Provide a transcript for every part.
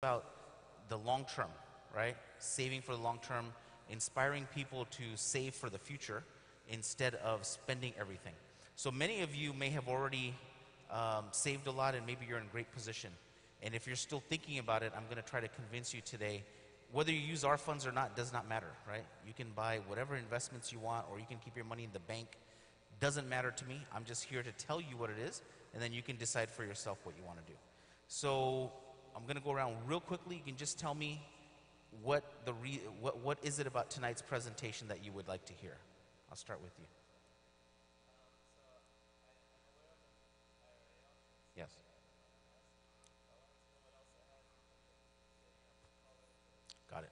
about the long term, right? Saving for the long term, inspiring people to save for the future instead of spending everything. So many of you may have already saved a lot and maybe you're in great position. And if you're still thinking about it, I'm going to try to convince you today, whether you use our funds or not does not matter, right? You can buy whatever investments you want, or you can keep your money in the bank. Doesn't matter to me. I'm just here to tell you what it is, and then you can decide for yourself what you want to do. So I'm going to go around real quickly. You can just tell me what is it about tonight's presentation that you would like to hear. I'll start with you. Yes. Got it.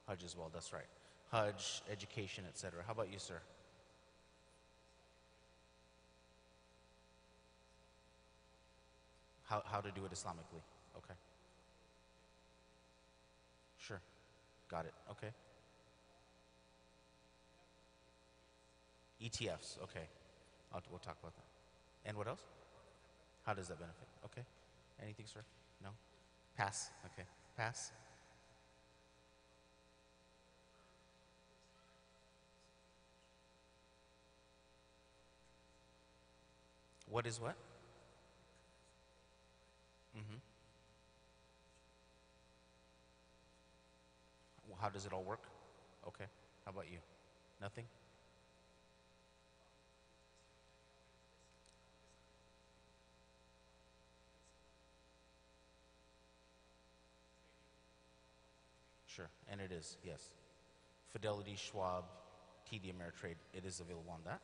Hajj as well, that's right. Hajj, education, etc. How about you, sir? How to do it Islamically. Okay. Sure. Got it. Okay. ETFs. Okay. We'll talk about that. And what else? How does that benefit? Okay. Anything, sir? No? Pass. Okay. Pass. What is what? Mm-hmm. Well, how does it all work? Okay. How about you? Nothing? Sure. And it is, yes. Fidelity, Schwab, TD Ameritrade, it is available on that?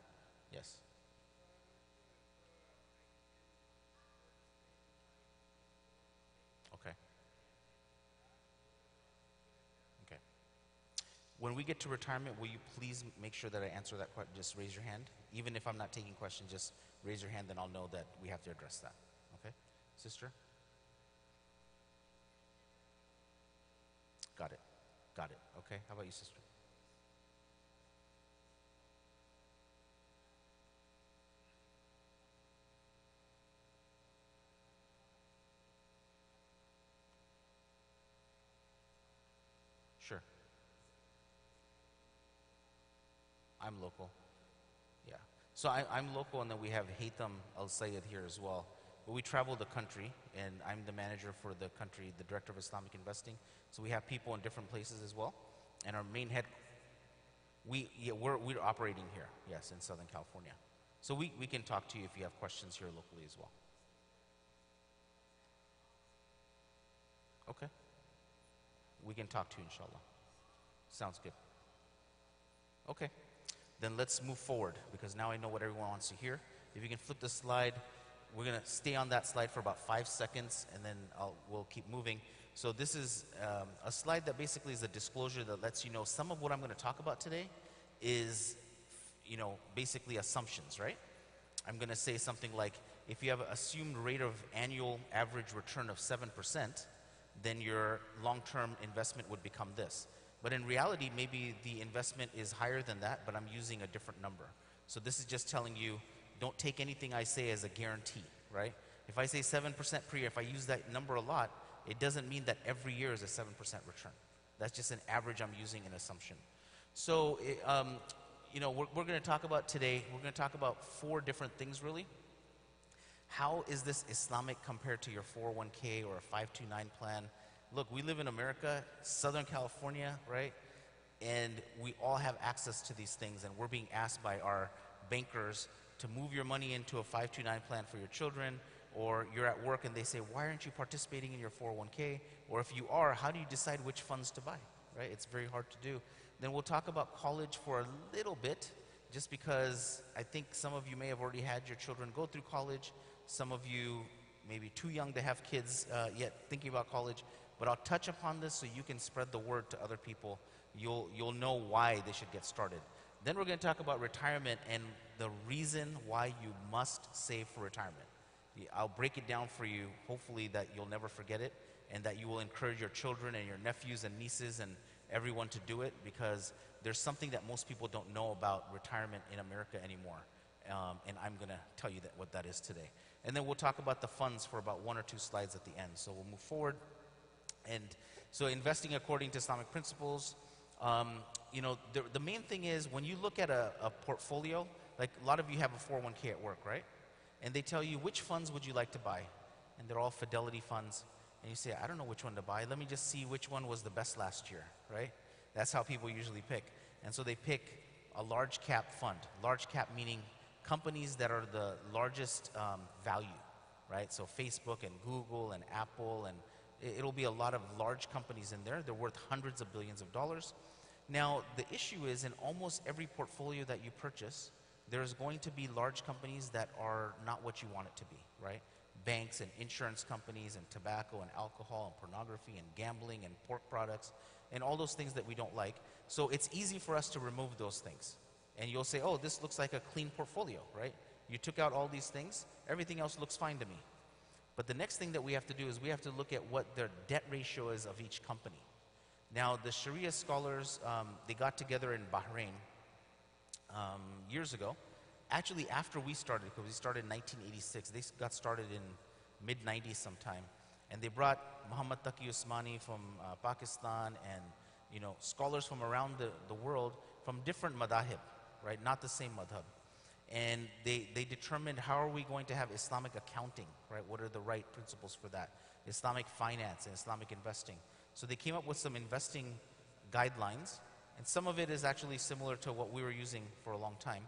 Yes. Okay. Okay. When we get to retirement, will you please make sure that I answer that question? Just raise your hand. Even if I'm not taking questions, just raise your hand, then I'll know that we have to address that. Okay? Sister? Got it. Got it. Okay. How about you, sister? Sure. I'm local. Yeah. So I'm local, and then we have Haytham Al Sayed here as well. But we travel the country, and I'm the manager for the country, the director of Islamic investing. So we have people in different places as well. And our main head, we're operating here, yes, in Southern California. So we can talk to you if you have questions here locally as well. Okay. We can talk to you, inshallah. Sounds good. Okay. Then let's move forward, because now I know what everyone wants to hear. If you can flip the slide, we're going to stay on that slide for about 5 seconds, and then we'll keep moving. So this is a slide that basically is a disclosure that lets you know some of what I'm going to talk about today is, basically assumptions, right? I'm going to say something like, if you have an assumed rate of annual average return of 7%, then your long-term investment would become this. But in reality, maybe the investment is higher than that, but I'm using a different number. So this is just telling you, don't take anything I say as a guarantee, right? If I say 7% per year, if I use that number a lot, it doesn't mean that every year is a 7% return. That's just an average I'm using, an assumption. So, we're going to talk about today, we're going to talk about 4 different things really. How is this Islamic compared to your 401k or a 529 plan? Look, we live in America, Southern California, right? And we all have access to these things, and we're being asked by our bankers to move your money into a 529 plan for your children, or you're at work and they say, why aren't you participating in your 401k? Or if you are, how do you decide which funds to buy, right? It's very hard to do. Then we'll talk about college for a little bit, just because I think some of you may have already had your children go through college. Some of you may be too young to have kids yet thinking about college. But I'll touch upon this so you can spread the word to other people. You'll know why they should get started. Then we're going to talk about retirement and the reason why you must save for retirement. I'll break it down for you, hopefully that you'll never forget it, and that you will encourage your children and your nephews and nieces and everyone to do it, because there's something that most people don't know about retirement in America anymore. and I'm going to tell you what that is today. And then we'll talk about the funds for about 1 or 2 slides at the end. So we'll move forward. And so investing according to Islamic principles, you know, the main thing is when you look at a portfolio, like a lot of you have a 401k at work, right? And they tell you, which funds would you like to buy? And they're all Fidelity funds. And you say, I don't know which one to buy. Let me just see which one was the best last year, right? That's how people usually pick. And so they pick a large cap fund. Large cap meaning companies that are the largest value, right? So Facebook and Google and Apple, and it'll be a lot of large companies in there. They're worth hundreds of billions of dollars. Now, the issue is in almost every portfolio that you purchase, there's going to be large companies that are not what you want it to be, right? Banks and insurance companies and tobacco and alcohol and pornography and gambling and pork products and all those things that we don't like. So it's easy for us to remove those things. And you'll say, oh, this looks like a clean portfolio, right? You took out all these things, everything else looks fine to me. But the next thing that we have to do is we have to look at what their debt ratio is of each company. Now, the Sharia scholars, they got together in Bahrain years ago. Actually, after we started, because we started in 1986, they got started in mid-90s sometime. And they brought Muhammad Taqi Usmani from Pakistan and, you know, scholars from around the world from different madahib, right? Not the same madhab. And they determined how are we going to have Islamic accounting, right? What are the right principles for that? Islamic finance and Islamic investing. So they came up with some investing guidelines, and some of it is actually similar to what we were using for a long time.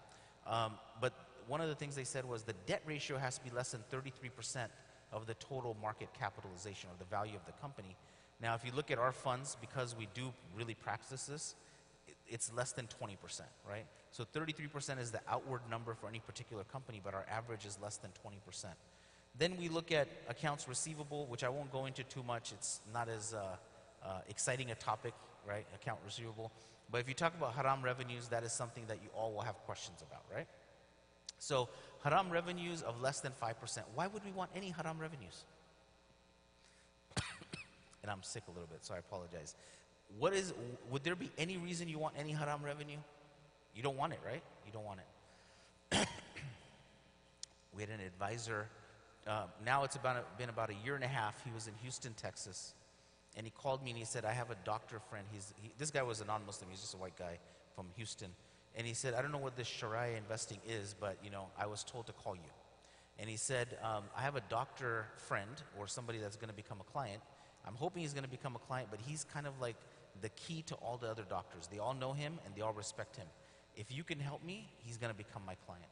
But one of the things they said was the debt ratio has to be less than 33% of the total market capitalization or the value of the company. Now, if you look at our funds, because we do really practice this, it's less than 20%, right? So 33% is the outward number for any particular company, but our average is less than 20%. Then we look at accounts receivable, which I won't go into too much. It's not as exciting a topic, right? Account receivable. But if you talk about haram revenues, that is something that you all will have questions about, right? So haram revenues of less than 5%. Why would we want any haram revenues? And I'm sick a little bit, so I apologize. Would there be any reason you want any haram revenue? You don't want it, right? You don't want it. We had an advisor, now it's been about a year and a half. He was in Houston, Texas. And he called me and he said, I have a doctor friend. This guy was a non-Muslim. He's just a white guy from Houston. And he said, I don't know what this Sharia investing is, but, you know, I was told to call you. And he said, I have a doctor friend or somebody that's going to become a client. I'm hoping he's going to become a client, but he's kind of like the key to all the other doctors. They all know him and they all respect him. If you can help me, he's going to become my client.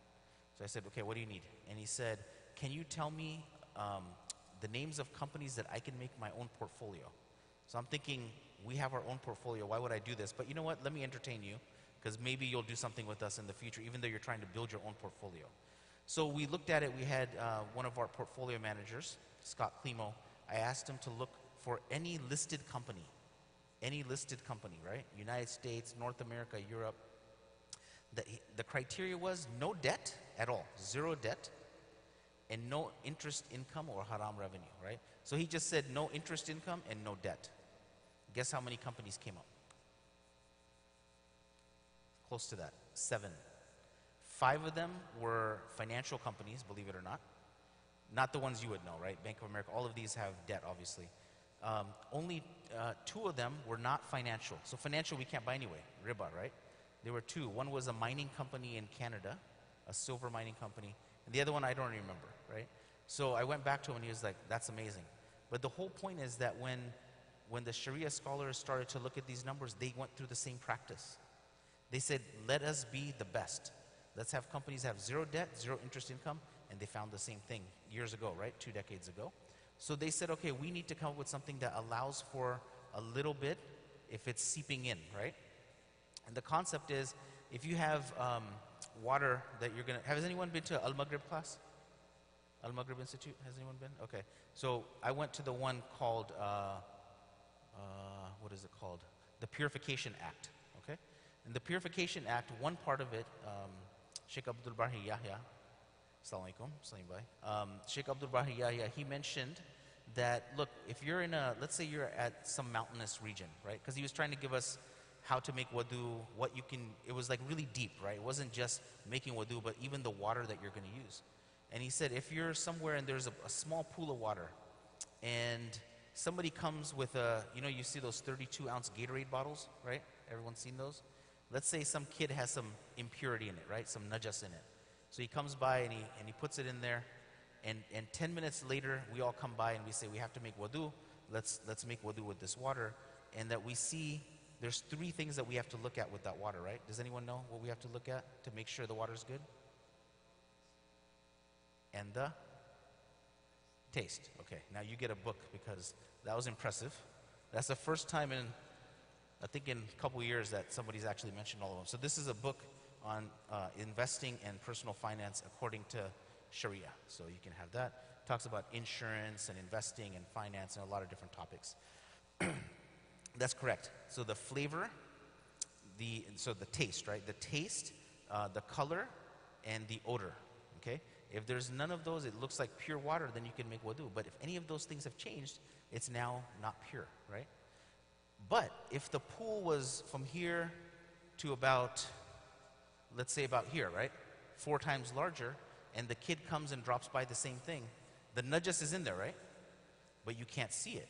So I said, okay, what do you need? And he said, can you tell me the names of companies that I can make my own portfolio? So I'm thinking, we have our own portfolio. Why would I do this? But you know what? Let me entertain you, because maybe you'll do something with us in the future, even though you're trying to build your own portfolio. So we looked at it. We had one of our portfolio managers, Scott Climo. I asked him to look for any listed company, right? United States, North America, Europe. The criteria was no debt at all, 0 debt, and no interest income or haram revenue, right? So he just said no interest income and no debt. Guess how many companies came up? Close to that, 7. 5 of them were financial companies, believe it or not. Not the ones you would know, right? Bank of America, all of these have debt, obviously. Only 2 of them were not financial. So financial we can't buy anyway, riba, right? There were 2. One was a mining company in Canada, a silver mining company, and the other one I don't remember, right? So I went back to him and he was like, that's amazing. But the whole point is that when the Sharia scholars started to look at these numbers, they went through the same practice. They said, let us be the best. Let's have companies have 0 debt, 0 interest income, and they found the same thing years ago, right? 2 decades ago. So they said, okay, we need to come up with something that allows for a little bit if it's seeping in, right? And the concept is, if you have water that you're going to, has anyone been to Al-Maghrib class? Al-Maghrib Institute, has anyone been? Okay, so I went to the one called, what is it called? The Purification Act, okay? And the Purification Act, one part of it, Sheikh Abdul Bahi Yahya, Assalamu alaikum, Sheikh Abdul Bahi Yahya, he mentioned that, look, if you're in let's say you're at some mountainous region, right? Because he was trying to give us how to make wudu, what you can, it was like really deep, right? It wasn't just making wudu, but even the water that you're going to use. And he said, if you're somewhere and there's a small pool of water, and somebody comes with a, you see those 32-ounce Gatorade bottles, right? Everyone's seen those? Let's say some kid has some impurity in it, right? Some najas in it. So he comes by and he puts it in there, and 10 minutes later, we all come by and we say, we have to make wudu. Let's make wudu with this water. And that we see there's 3 things that we have to look at with that water, right? Does anyone know what we have to look at to make sure the water's good? And the taste. Okay, now you get a book because that was impressive. That's the first time in, I think in a couple years that somebody's actually mentioned all of them. So this is a book on investing and personal finance according to Sharia. So you can have that. Talks about insurance and investing and finance and a lot of different topics. That's correct. So the flavor, the taste, right? The taste, the color, and the odor, okay? If there's none of those, it looks like pure water, then you can make wudu. But if any of those things have changed, it's now not pure, right? But if the pool was from here to about, let's say about here, right? 4 times larger, and the kid comes and drops by the same thing, the najas is in there, right? But you can't see it.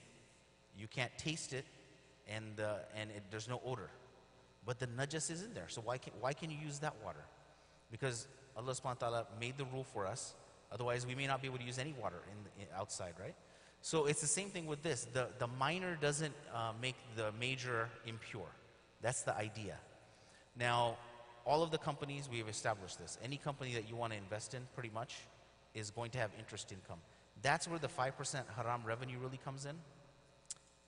You can't taste it, and there's no odor. But the najas is in there. So why can you use that water? Because Allah subhanahu wa ta'ala made the rule for us. Otherwise, we may not be able to use any water outside, right? So it's the same thing with this. The minor doesn't make the major impure. That's the idea. Now, all of the companies, we have established this. Any company that you want to invest in, pretty much, is going to have interest income. That's where the 5% haram revenue really comes in.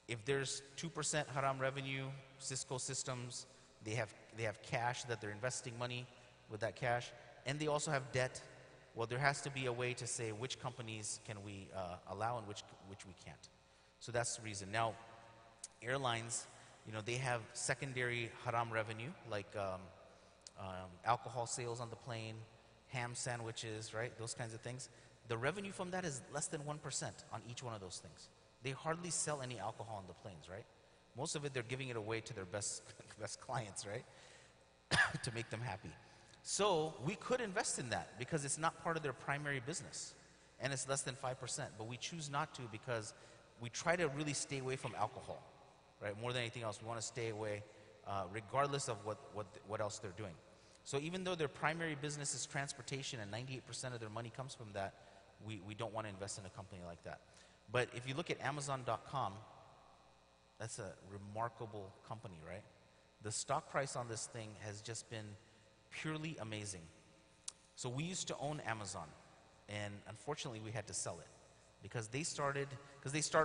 If there's 2% haram revenue, Cisco Systems, they have cash that they're investing money with that cash, and they also have debt. Well, there has to be a way to say which companies can we allow and which we can't. So that's the reason. Now, airlines, they have secondary haram revenue, like alcohol sales on the plane, ham sandwiches, right? Those kinds of things. The revenue from that is less than 1% on each one of those things. They hardly sell any alcohol on the planes, right? Most of it, they're giving it away to their best clients, right? To make them happy. So we could invest in that because it's not part of their primary business, and it's less than 5%. But we choose not to because we try to really stay away from alcohol, right? More than anything else, we want to stay away, regardless of what else they're doing. So even though their primary business is transportation and 98% of their money comes from that, we don't want to invest in a company like that. But if you look at Amazon.com, that's a remarkable company, right? The stock price on this thing has just been purely amazing. So we used to own Amazon, and unfortunately we had to sell it because they started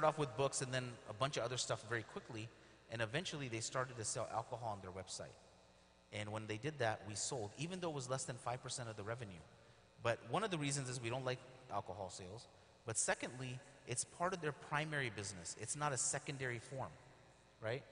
off with books and then a bunch of other stuff very quickly, and eventually they started to sell alcohol on their website. And when they did that, we sold, even though it was less than 5% of the revenue. But one of the reasons is we don't like alcohol sales, but secondly, it's part of their primary business. It's not a secondary form, right?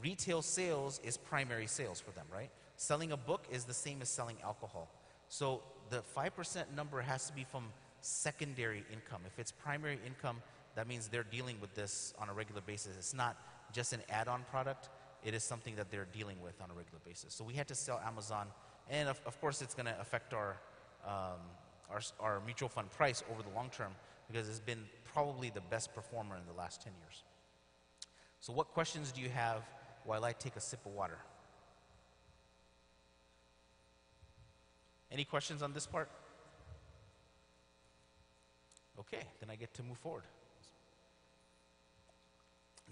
Retail sales is primary sales for them, right? Selling a book is the same as selling alcohol. So the 5% number has to be from secondary income. If it's primary income, that means they're dealing with this on a regular basis. It's not just an add-on product. It is something that they're dealing with on a regular basis. So we had to sell Amazon, and of course it's going to affect our mutual fund price over the long term because it's been probably the best performer in the last 10 years. So what questions do you have while I take a sip of water? Any questions on this part? Okay, then I get to move forward.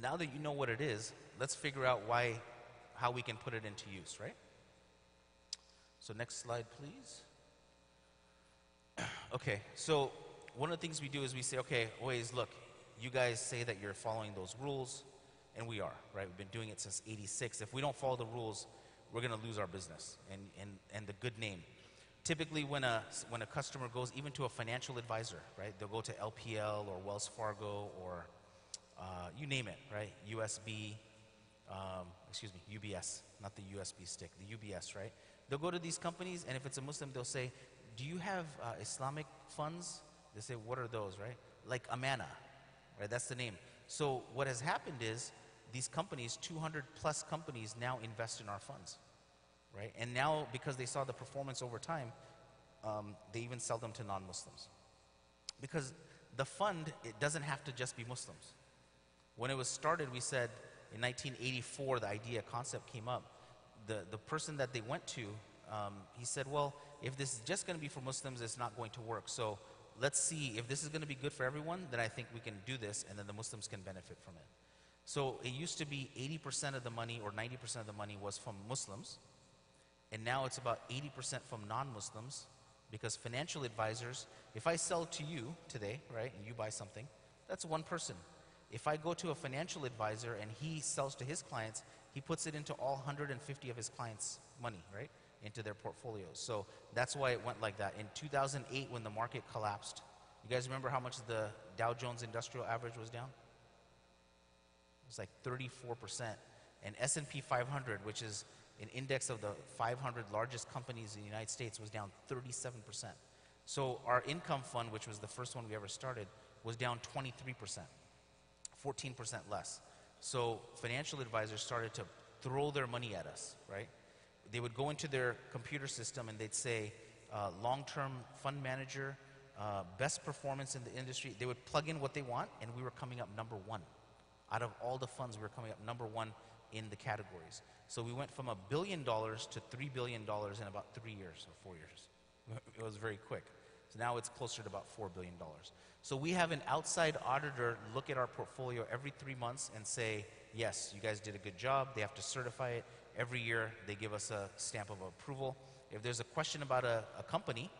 Now that you know what it is, let's figure out how we can put it into use, right? So next slide, please. Okay, so one of the things we do is we say, okay, always look, you guys say that you're following those rules, and we are, right? We've been doing it since '86. If we don't follow the rules, we're going to lose our business and the good name. Typically, when a customer goes even to a financial advisor, right? They'll go to LPL or Wells Fargo or you name it, right? UBS, not the USB stick, the UBS, right? They'll go to these companies, and if it's a Muslim, they'll say, do you have Islamic funds? They say, what are those, right? Like Amana, right? That's the name. So what has happened is these companies, 200 plus companies now invest in our funds, right? And now, because they saw the performance over time, they even sell them to non-Muslims. Because the fund, it doesn't have to just be Muslims. When it was started, we said in 1984, the idea, concept came up. The person that they went to, he said, well, if this is just going to be for Muslims, it's not going to work. So let's see, if this is going to be good for everyone, then I think we can do this, and then the Muslims can benefit from it. So it used to be 80% of the money or 90% of the money was from Muslims, and now it's about 80% from non-Muslims, because financial advisors, if I sell to you today, right, and you buy something, that's one person. If I go to a financial advisor and he sells to his clients, he puts it into all 150 of his clients' money, right, into their portfolios. So that's why it went like that. In 2008, when the market collapsed, you guys remember how much the Dow Jones Industrial Average was down? It was like 34%. And S&P 500, which is an index of the 500 largest companies in the United States, was down 37%. So our income fund, which was the first one we ever started, was down 23%, 14% less. So financial advisors started to throw their money at us, right? They would go into their computer system and they'd say, long-term fund manager, best performance in the industry. They would plug in what they want, and we were coming up number one. Out of all the funds, we were coming up number one in the categories. So we went from $1 billion to $3 billion in about 3 years or 4 years. It was very quick. So now it's closer to about $4 billion. So we have an outside auditor look at our portfolio every 3 months and say, yes, you guys did a good job. They have to certify it. Every year they give us a stamp of approval. If there's a question about a company,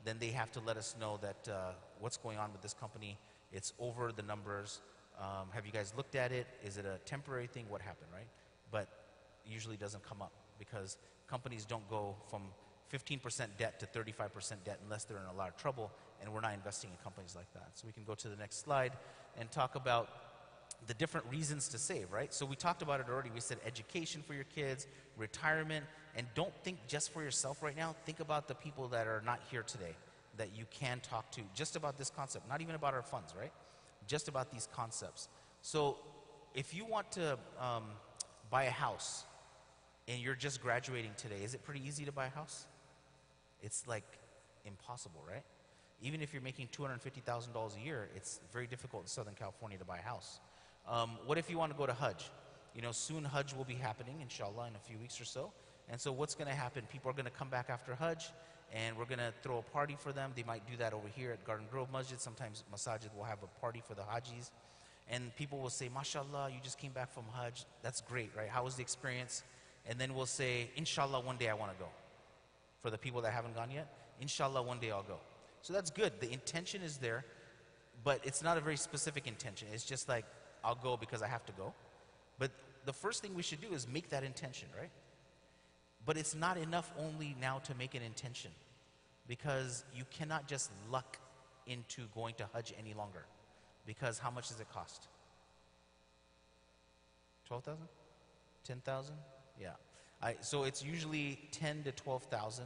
then they have to let us know that what's going on with this company. It's over the numbers. Have you guys looked at it? Is it a temporary thing? What happened, right? But usually doesn't come up because companies don't go from 15% debt to 35% debt unless they're in a lot of trouble, and we're not investing in companies like that. So we can go to the next slide and talk about the different reasons to save, right? So we talked about it already. We said education for your kids, retirement, and don't think just for yourself right now. Think about the people that are not here today that you can talk to just about this concept, not even about our funds, right? Just about these concepts. So if you want to buy a house and you're just graduating today, is it pretty easy to buy a house? It's like impossible, right? Even if you're making $250,000 a year, it's very difficult in Southern California to buy a house. What if you want to go to Hajj? You know, soon Hajj will be happening, inshallah, in a few weeks or so. And so what's going to happen? People are going to come back after Hajj, and we're going to throw a party for them. They might do that over here at Garden Grove Masjid. Sometimes Masajid will have a party for the Hajis. And people will say, mashallah, you just came back from Hajj. That's great, right? How was the experience? And then we'll say, inshallah, one day I want to go. For the people that haven't gone yet, inshallah, one day I'll go. So that's good. The intention is there, but it's not a very specific intention. It's just like, I'll go because I have to go. But the first thing we should do is make that intention, right? But it's not enough only now to make an intention, because you cannot just luck into going to Hajj any longer. Because how much does it cost? 12,000? 10,000? Yeah. So it's usually 10 to 12,000.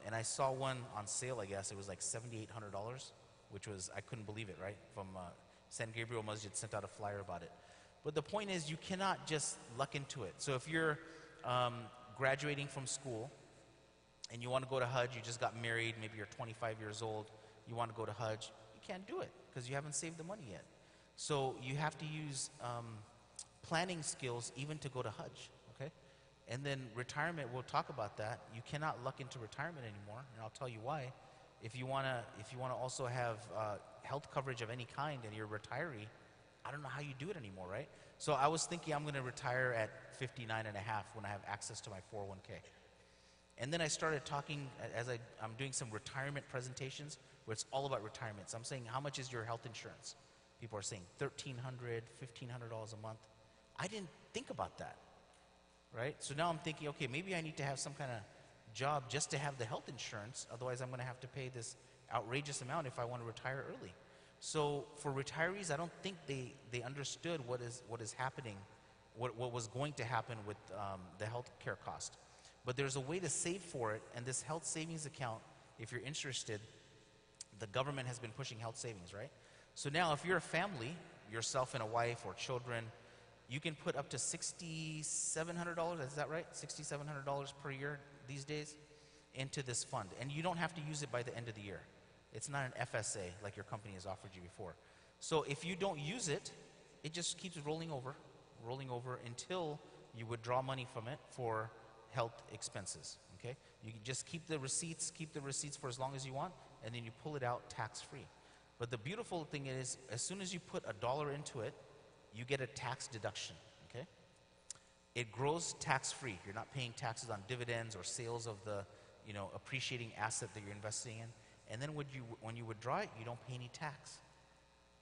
And I saw one on sale, I guess. It was like $7,800, which was, I couldn't believe it, right? From San Gabriel Masjid sent out a flyer about it. But the point is, you cannot just luck into it. So if you're graduating from school and you want to go to Hajj, you just got married, maybe you're 25 years old, you want to go to Hajj, you can't do it because you haven't saved the money yet. So you have to use planning skills even to go to Hajj, okay? And then retirement, we'll talk about that. You cannot luck into retirement anymore, and I'll tell you why. If you want to also have health coverage of any kind and you're a retiree, I don't know how you do it anymore, right? So I was thinking I'm going to retire at 59 and a half when I have access to my 401k. And then I started talking, as I'm doing some retirement presentations where it's all about retirement. So I'm saying, how much is your health insurance? People are saying $1,300, $1,500 a month. I didn't think about that, right? So now I'm thinking, okay, maybe I need to have some kind of job just to have the health insurance. Otherwise, I'm going to have to pay this outrageous amount if I want to retire early. So for retirees, I don't think they understood what is happening, what was going to happen with the health care cost. But there's a way to save for it, and this health savings account, if you're interested, the government has been pushing health savings, right? So now if you're a family, yourself and a wife or children, You can put up to $6,700, is that right? $6,700 per year these days into this fund. And you don't have to use it by the end of the year. It's not an FSA like your company has offered you before. So if you don't use it, it just keeps rolling over until you withdraw money from it for health expenses, okay? You can just keep the receipts for as long as you want, and then you pull it out tax-free. But the beautiful thing is, as soon as you put $1 into it, you get a tax deduction, okay? It grows tax-free. You're not paying taxes on dividends or sales of the, appreciating asset that you're investing in. And then when you withdraw it, you don't pay any tax.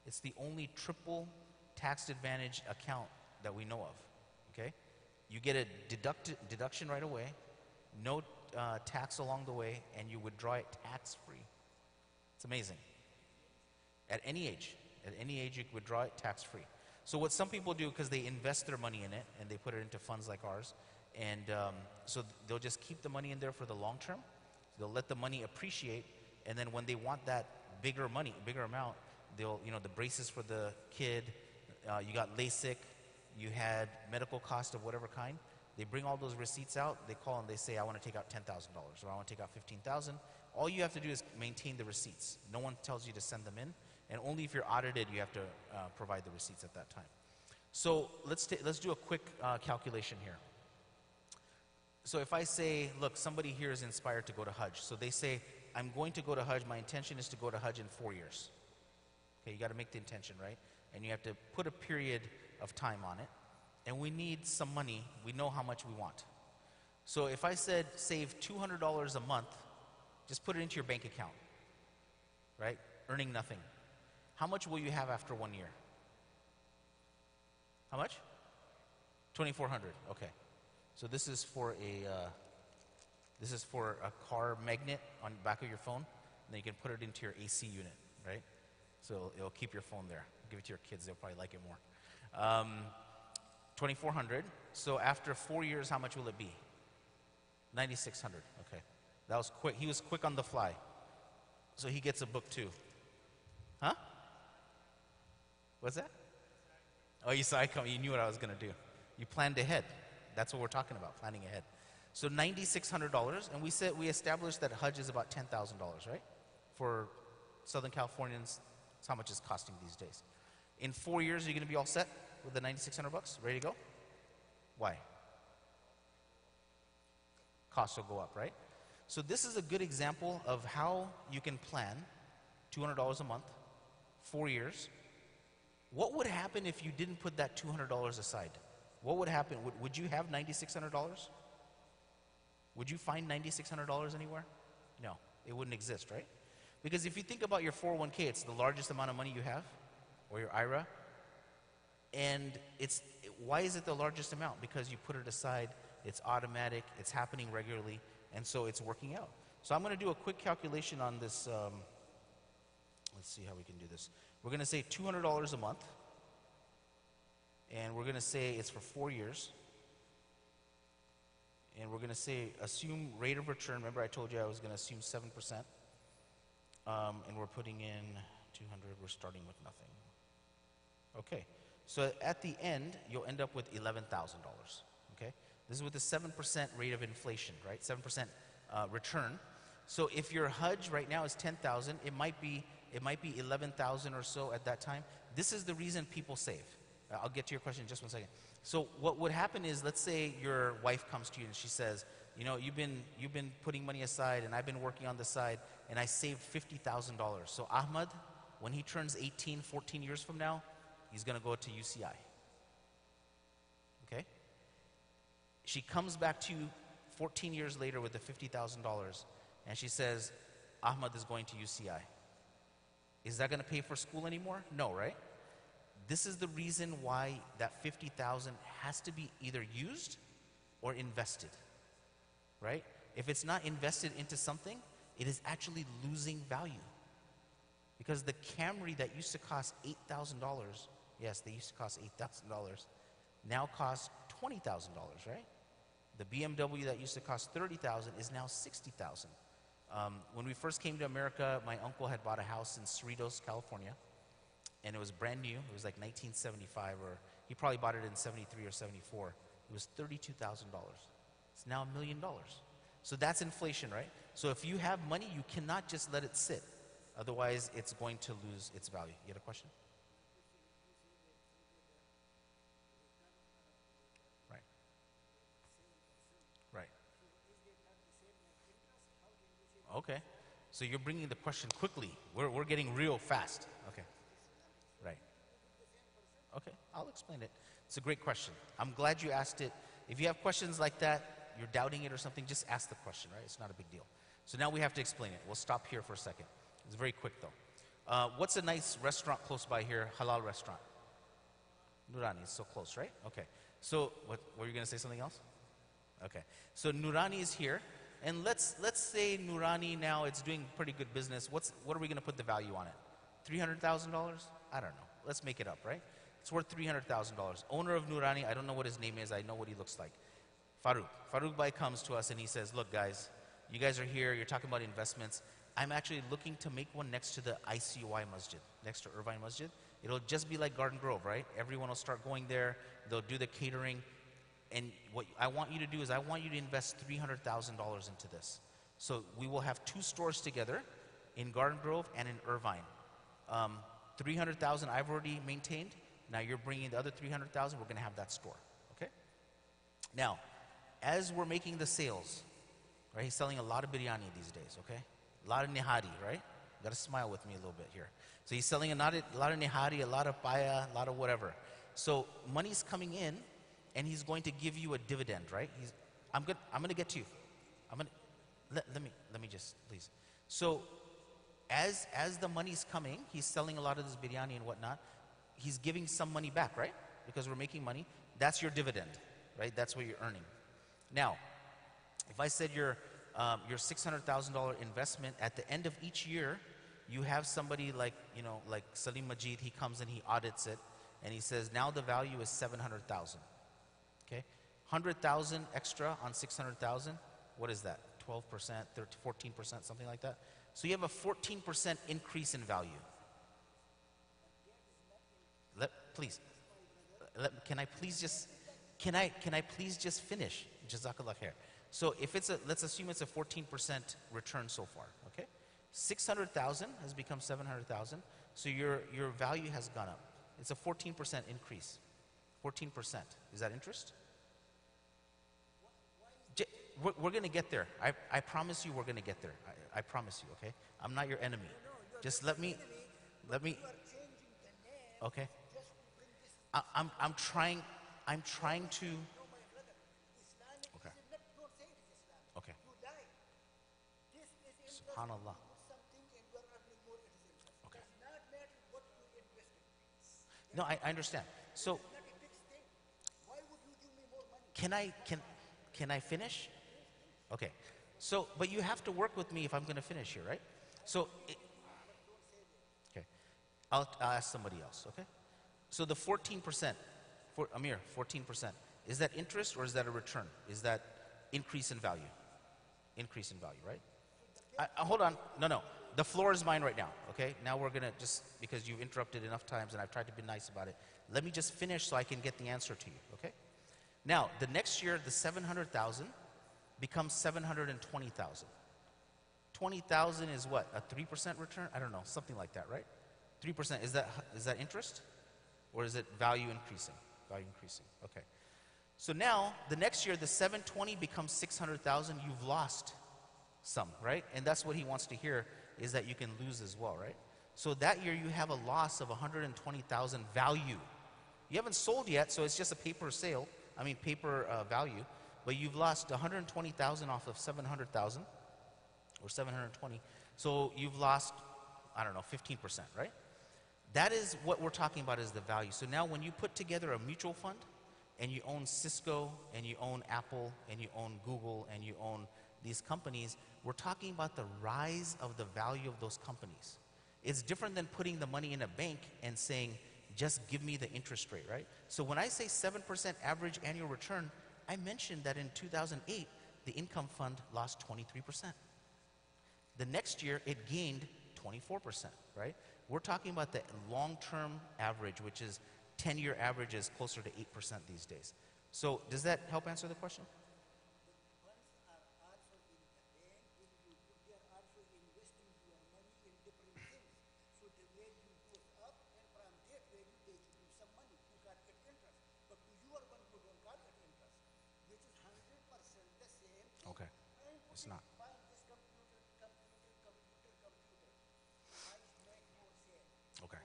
It's the only triple tax advantage account that we know of, okay? You get a deduction right away, no tax along the way, and you withdraw it tax-free. It's amazing. At any age you can withdraw it tax-free. So what some people do, because they invest their money in it and they put it into funds like ours, and so they'll just keep the money in there for the long term. They'll let the money appreciate, and then when they want that bigger amount, they'll, the braces for the kid, you got LASIK, you had medical cost of whatever kind. They bring all those receipts out, they call and they say, I want to take out $10,000 or I want to take out $15,000. All you have to do is maintain the receipts. No one tells you to send them in, and only if you're audited you have to provide the receipts at that time. So let's do a quick calculation here. So if I say, look, somebody here is inspired to go to Hajj. So they say, I'm going to go to Hajj, my intention is to go to Hajj in 4 years. Okay, you got to make the intention, right? And you have to put a period of time on it. And we need some money. We know how much we want. So if I said save $200 a month, just put it into your bank account, right? Earning nothing. How much will you have after 1 year? How much? 2,400. Okay. So this is for a car magnet on the back of your phone, and then you can put it into your AC unit, right? So it'll keep your phone there. Give it to your kids; they'll probably like it more. 2,400. So after 4 years, how much will it be? 9,600. Okay, that was quick. He was quick on the fly. So he gets a book too. Huh? What's that? Oh, you saw it coming. You knew what I was going to do. You planned ahead. That's what we're talking about, planning ahead. So $9,600, and we established that Hajj is about $10,000, right? For Southern Californians, that's how much it's costing these days. In 4 years, are you going to be all set with the $9,600? Ready to go? Why? Costs will go up, right? So this is a good example of how you can plan $200 a month, 4 years. What would happen if you didn't put that $200 aside? What would happen? Would you have $9,600? Would you find $9,600 anywhere? No, it wouldn't exist, right? Because if you think about your 401k, it's the largest amount of money you have, or your IRA. And why is it the largest amount? Because you put it aside, it's automatic, it's happening regularly, and so it's working out. So I'm going to do a quick calculation on this. Let's see how we can do this. We're going to say $200 a month, and we're going to say it's for 4 years. And we're going to say assume rate of return. Remember I told you I was going to assume 7%. And we're putting in 200. We're starting with nothing. Okay. So at the end, you'll end up with $11,000. Okay. This is with a 7% rate of inflation, right? 7% return. So if your Hajj right now is 10,000, it might be 11,000 or so at that time. This is the reason people save. I'll get to your question in just 1 second. So what would happen is, let's say your wife comes to you and she says, you've been putting money aside and I've been working on the side and I saved $50,000. So Ahmad, when he turns 18, 14 years from now, he's going to go to UCI. Okay? She comes back to you 14 years later with the $50,000 and she says, Ahmad is going to UCI. Is that going to pay for school anymore? No, right? This is the reason why that $50,000 has to be either used or invested, right? If it's not invested into something, it is actually losing value. Because the Camry that used to cost $8,000, yes, they used to cost $8,000, now costs $20,000, right? The BMW that used to cost $30,000 is now $60,000. When we first came to America, my uncle had bought a house in Cerritos, California. And it was brand new. It was like 1975, or He probably bought it in 73 or 74. It was $32,000. It's now $1 million. So that's inflation, right? So if you have money, you cannot just let it sit. Otherwise, it's going to lose its value. You had a question? Right. Right. Okay. So you're bringing the question quickly. We're getting real fast. Okay. Right. Okay. I'll explain it. It's a great question. I'm glad you asked it. If you have questions like that, you're doubting it or something, just ask the question, right? It's not a big deal. So now we have to explain it. We'll stop here for a second. It's very quick though. What's a nice restaurant close by here? Halal restaurant. Nurani is so close, right? Okay. So what were you going to say something else? Okay. So Nurani is here. And let's say Nurani now it's doing pretty good business. What are we going to put the value on it? $300,000? I don't know. Let's make it up, right? It's worth $300,000. Owner of Nurani, I don't know what his name is. I know what he looks like. Farooq. Farooq Bhai comes to us and he says, look guys, you guys are here. You're talking about investments. I'm actually looking to make one next to the ICOI Masjid, next to Irvine Masjid. It'll just be like Garden Grove, right? Everyone will start going there. They'll do the catering. And what I want you to do is I want you to invest $300,000 into this. So we will have 2 stores together in Garden Grove and in Irvine. 300,000 I've already maintained. Now you're bringing the other 300,000. We're going to have that store. Okay. Now, as we're making the sales, right? He's selling a lot of biryani these days. Okay. A lot of nihari, right? You got to smile with me a little bit here. So he's selling a lot of nihari, a lot of paya, a lot of whatever. So money's coming in. And he's going to give you a dividend, right? I'm going to get to you. Let me just, please. So as the money's coming, he's selling a lot of this biryani and whatnot. He's giving some money back, right? Because we're making money. That's your dividend, right? That's what you're earning. Now, if I said your $600,000 investment at the end of each year, you have somebody like Salim Majid. He comes and he audits it, and he says now the value is $700,000. Okay, 100,000 extra on 600,000. What is that? 12%, 14%, something like that. So you have a 14% increase in value. Can I please just finish? Jazakallah khair. So if let's assume it's a 14% return so far. Okay, 600,000 has become 700,000. So your value has gone up. It's a 14% increase. 14%. Is that interest? We're going to get there. I promise you we're going to get there. I promise you, okay? I'm not your enemy. Just let me, okay? I'm trying to, okay. Okay. SubhanAllah. Okay. No, I understand. So, can I finish? Okay. So, but you have to work with me if I'm going to finish here, right? So, okay. I'll ask somebody else, okay? So the 14%, for Amir, 14%, is that interest or is that a return? Is that increase in value? Increase in value, right? Hold on. No. The floor is mine right now, okay? Now we're going to just, because you've interrupted enough times and I've tried to be nice about it, let me just finish so I can get the answer to you, okay? Now, the next year, the 700,000 becomes 720,000. 20,000 is what? A 3% return? I don't know, something like that, right? 3%, is that interest? Or is it value increasing? Value increasing, okay. So now, the next year, the 720 becomes 600,000. You've lost some, right? And that's what he wants to hear, is that you can lose as well, right? So that year, you have a loss of 120,000 value. You haven't sold yet, so it's just a paper sale. I mean, paper value. But you've lost 120,000 off of 700,000, or 720. So you've lost, I don't know, 15%, right? That is what we're talking about as the value. So now when you put together a mutual fund, and you own Cisco, and you own Apple, and you own Google, and you own these companies, we're talking about the rise of the value of those companies. It's different than putting the money in a bank and saying, just give me the interest rate, right? So when I say 7% average annual return, I mentioned that in 2008, the income fund lost 23%. The next year, it gained 24%, right? We're talking about the long-term average, which is 10-year average is closer to 8% these days. So does that help answer the question? Okay. It's not. Okay.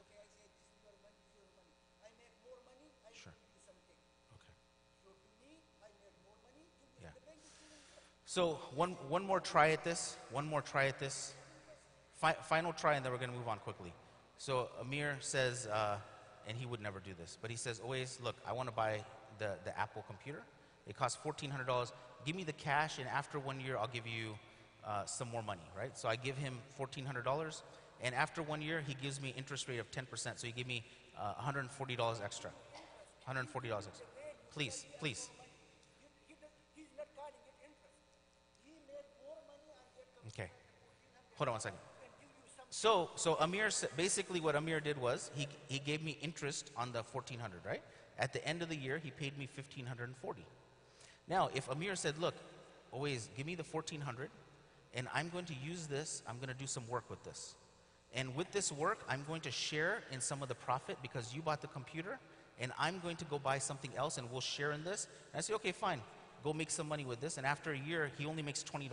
Sure. Okay. Yeah. So one more try at this. One more try at this. Final try, and then we're going to move on quickly. So Amir says, and he would never do this, but he says, always, look, I want to buy the Apple computer. It costs $1,400. Give me the cash, and after 1 year, I'll give you some more money, right? So I give him $1,400, and after 1 year, he gives me interest rate of 10%. So he gave me $140 extra. $140 extra. Please, please. Okay. Hold on 1 second. So Amir, basically what Amir did was he gave me interest on the 1,400, right? At the end of the year, he paid me 1,540. Now, if Amir said, look, always give me the 1,400, and I'm going to use this, I'm going to do some work with this. And with this work, I'm going to share in some of the profit because you bought the computer, and I'm going to go buy something else, and we'll share in this. And I say, okay, fine, go make some money with this. And after a year, he only makes $20.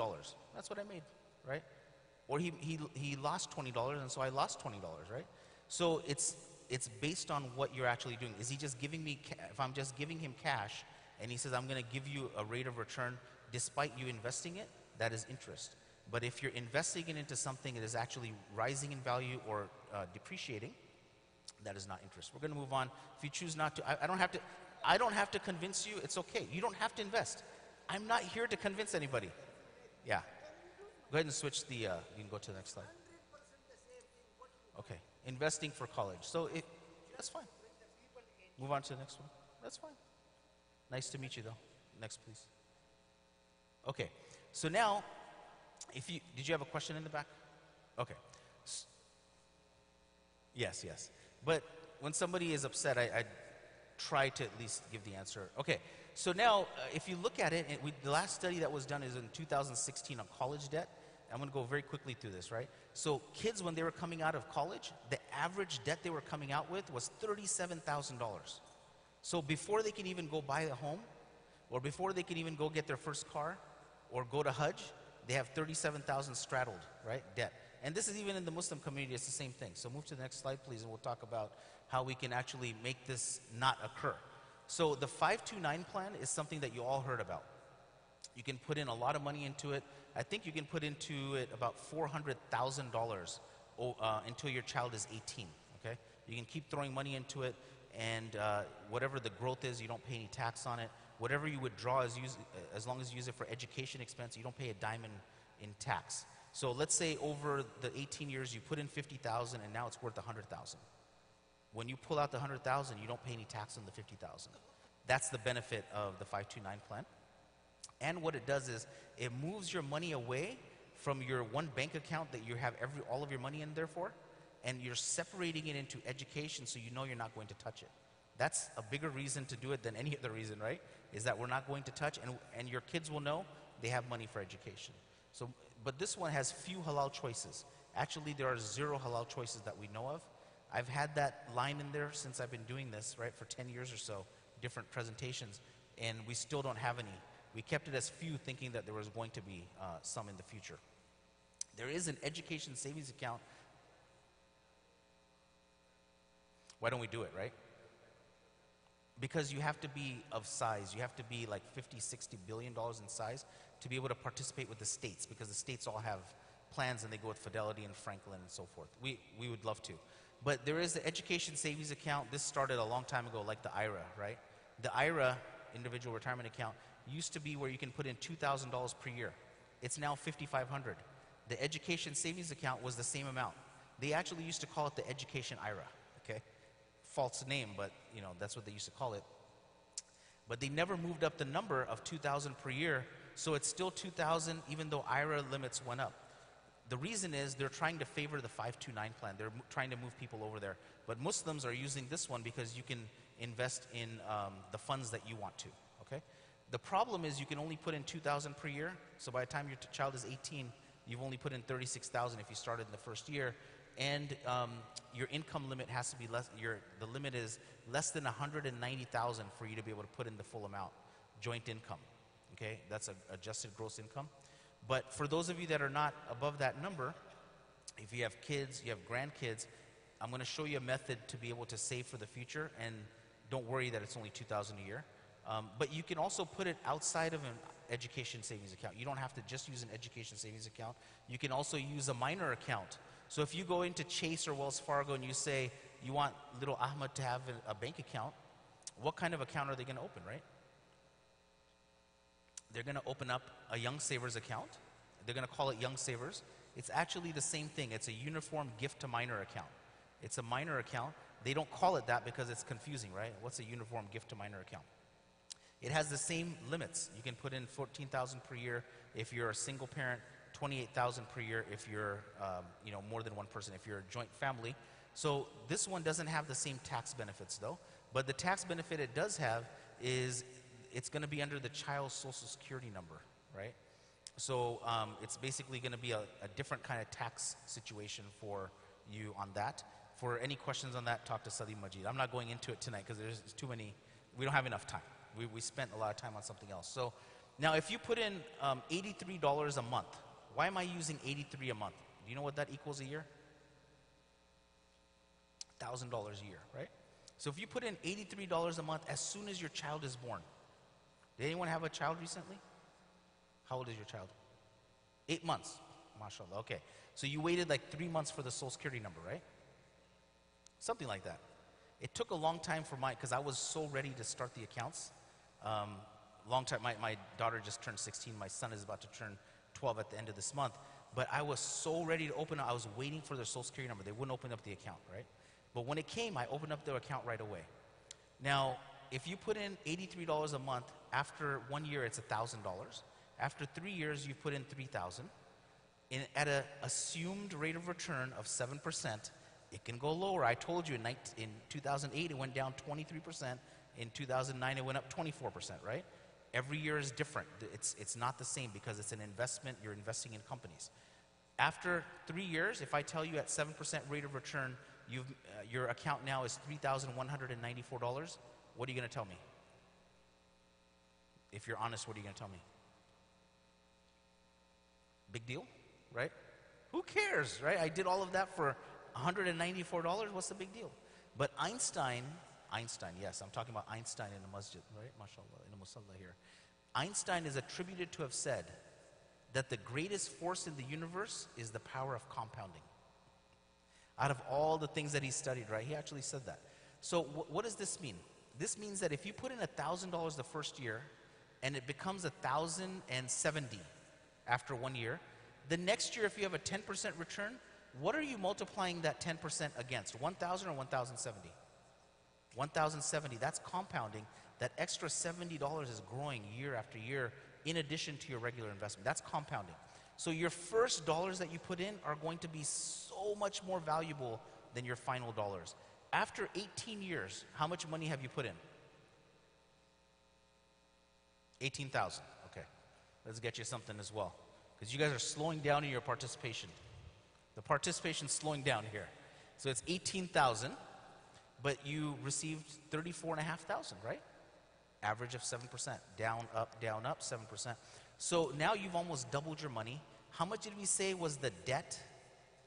That's what I made, right? Or he lost $20, and so I lost $20, right? So it's based on what you're actually doing. Is he just giving me, if I'm just giving him cash, and he says, I'm going to give you a rate of return despite you investing it, that is interest. But if you're investing it into something that is actually rising in value or depreciating, that is not interest. We're going to move on. If you choose not to, I don't have to convince you. It's okay. You don't have to invest. I'm not here to convince anybody. Yeah. Go ahead and switch the, you can go to the next slide. Okay. Investing for college. So that's fine. Move on to the next one. That's fine. Nice to meet you, though. Next, please. Okay. So now, did you have a question in the back? Okay. Yes. But when somebody is upset, I try to at least give the answer. Okay. So now, if you look at it, the last study that was done is in 2016 on college debt. I'm going to go very quickly through this, right? So kids, when they were coming out of college, the average debt they were coming out with was $37,000. So before they can even go buy a home, or before they can even go get their first car, or go to Hajj, they have 37,000 straddled, right, debt. And this is even in the Muslim community, it's the same thing. So move to the next slide, please, and we'll talk about how we can actually make this not occur. So the 529 plan is something that you all heard about. You can put in a lot of money into it. I think you can put into it about $400,000 until your child is 18, okay? You can keep throwing money into it, and whatever the growth is, you don't pay any tax on it. Whatever you withdraw, as long as you use it for education expense, you don't pay a dime in tax. So let's say over the 18 years, you put in $50,000, and now it's worth $100,000. When you pull out the $100,000, you don't pay any tax on the $50,000. That's the benefit of the 529 plan. And what it does is it moves your money away from your one bank account that you have all of your money in there for, and you're separating it into education so you know you're not going to touch it. That's a bigger reason to do it than any other reason, right? Is that we're not going to touch, and your kids will know they have money for education. So, but this one has few halal choices. Actually, there are 0 halal choices that we know of. I've had that line in there since I've been doing this, right, for 10 years or so, different presentations, and we still don't have any. We kept it as few, thinking that there was going to be some in the future. There is an education savings account. Why don't we do it, right? Because you have to be of size. You have to be like $50, $60 billion in size to be able to participate with the states, because the states all have plans and they go with Fidelity and Franklin and so forth. We would love to. But there is the education savings account. This started a long time ago, like the IRA, right? The IRA, individual retirement account, used to be where you can put in $2,000 per year. It's now $5,500. The education savings account was the same amount. They actually used to call it the education IRA, okay? False name, but you know, that's what they used to call it. But they never moved up the number of $2,000 per year, so it's still $2,000 even though IRA limits went up. The reason is they're trying to favor the 529 plan. They're trying to move people over there. But Muslims are using this one because you can invest in the funds that you want to, okay? The problem is you can only put in $2,000 per year. So by the time your child is 18, you've only put in $36,000 if you started in the first year. And your income limit has to be less, the limit is less than $190,000 for you to be able to put in the full amount, joint income, okay? That's adjusted gross income. But for those of you that are not above that number, if you have kids, you have grandkids, I'm going to show you a method to be able to save for the future, and don't worry that it's only $2,000 a year. But you can also put it outside of an education savings account. You don't have to just use an education savings account. You can also use a minor account. So if you go into Chase or Wells Fargo and you say you want little Ahmed to have a bank account, what kind of account are they going to open, right? They're going to open up a Young Savers account. They're going to call it Young Savers. It's actually the same thing. It's a uniform gift to minor account. It's a minor account. They don't call it that because it's confusing, right? What's a uniform gift to minor account? It has the same limits. You can put in $14,000 per year if you're a single parent, $28,000 per year if you're more than one person, if you're a joint family. So this one doesn't have the same tax benefits though, but the tax benefit it does have is it's going to be under the child's social security number, right? So it's basically going to be a different kind of tax situation for you on that. For any questions on that, talk to Salim Majid. I'm not going into it tonight because there's too many, we don't have enough time. We spent a lot of time on something else. So now if you put in $83 a month, why am I using $83 a month? Do you know what that equals a year? $1,000 a year, right? So if you put in $83 a month as soon as your child is born. Did anyone have a child recently? How old is your child? 8 months. MashaAllah, okay. So you waited like 3 months for the social security number, right? Something like that. It took a long time for because I was so ready to start the accounts. Long time, my daughter just turned 16. My son is about to turn 12 at the end of this month. But I was so ready to open up. I was waiting for their social security number. They wouldn't open up the account, right? But when it came, I opened up their account right away. Now, if you put in $83 a month, after 1 year, it's $1,000. After 3 years, you put in $3,000. At an assumed rate of return of 7%, it can go lower. I told you in 2008, it went down 23%. In 2009, it went up 24%, right? Every year is different. It's not the same because it's an investment. You're investing in companies. After 3 years, if I tell you at 7% rate of return, your account now is $3,194, what are you going to tell me? If you're honest, what are you going to tell me? Big deal, right? Who cares, right? I did all of that for $194. What's the big deal? But Einstein, yes, I'm talking about Einstein in the masjid, right? MashaAllah, in the musalla here. Einstein is attributed to have said that the greatest force in the universe is the power of compounding. Out of all the things that he studied, right? He actually said that. So what does this mean? This means that if you put in $1,000 the first year and it becomes $1,070 after 1 year, the next year if you have a 10% return, what are you multiplying that 10% against? 1,000 or 1,070? 1,070, that's compounding. That extra $70 is growing year after year in addition to your regular investment. That's compounding. So your first dollars that you put in are going to be so much more valuable than your final dollars. After 18 years, how much money have you put in? 18,000, okay. Let's get you something as well. Because you guys are slowing down in your participation. The participation's slowing down here. So it's 18,000, but you received 34,500, right? Average of 7%, down, up, 7%. So now you've almost doubled your money. How much did we say was the debt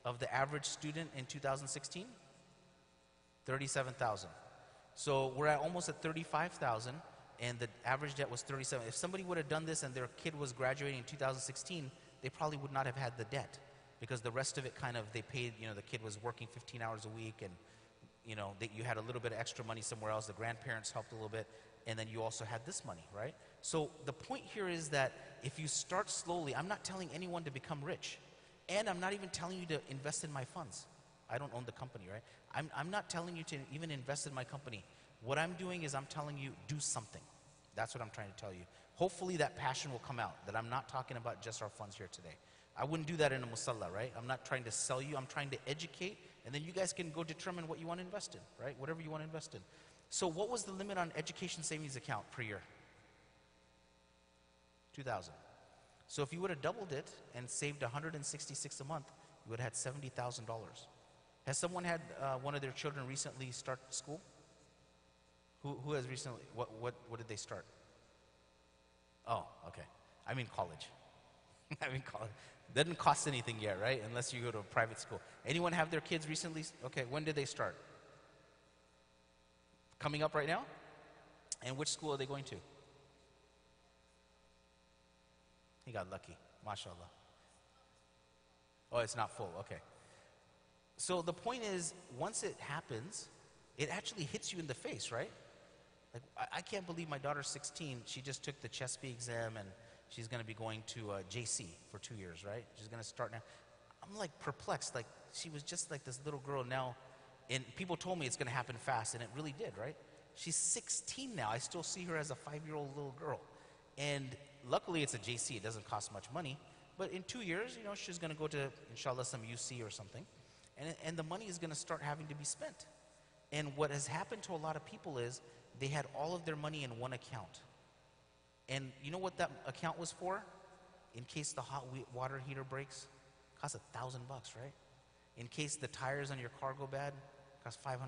of the average student in 2016? 37,000. So we're almost at 35,000, and the average debt was 37. If somebody would have done this and their kid was graduating in 2016, they probably would not have had the debt, because the rest of it they paid, the kid was working 15 hours a week, and you had a little bit of extra money somewhere else. The grandparents helped a little bit, and then you also had this money, right? So the point here is that if you start slowly, I'm not telling anyone to become rich, and I'm not even telling you to invest in my funds. I don't own the company, right? I'm not telling you to even invest in my company. What I'm doing is I'm telling you, do something. That's what I'm trying to tell you. Hopefully that passion will come out, that I'm not talking about just our funds here today. I wouldn't do that in a musalla, right? I'm not trying to sell you. I'm trying to educate, and then you guys can go determine what you want to invest in, right? Whatever you want to invest in. So what was the limit on education savings account per year? 2,000. So if you would have doubled it and saved 166 a month, you would have had $70,000. Has someone had one of their children recently start school? Who has recently, what did they start? Oh, okay. I mean college. I mean college. Doesn't cost anything yet, right? Unless you go to a private school. Anyone have their kids recently? Okay, when did they start? Coming up right now? And which school are they going to? He got lucky, mashallah. Oh, it's not full, okay. So the point is, once it happens, it actually hits you in the face, right? Like, I can't believe my daughter's 16. She just took the CHESP exam, and she's going to be going to JC for 2 years, right? She's going to start now. I'm like perplexed. Like, she was just like this little girl now, and people told me it's going to happen fast, and it really did, right? She's 16 now. I still see her as a 5-year-old little girl. And luckily, it's a JC. It doesn't cost much money. But in 2 years, you know, she's going to go to, inshallah, some UC or something. And the money is going to start having to be spent. And what has happened to a lot of people is they had all of their money in one account. And you know what that account was for? In case the hot water heater breaks, it costs $1,000, right? In case the tires on your car go bad, it costs $500.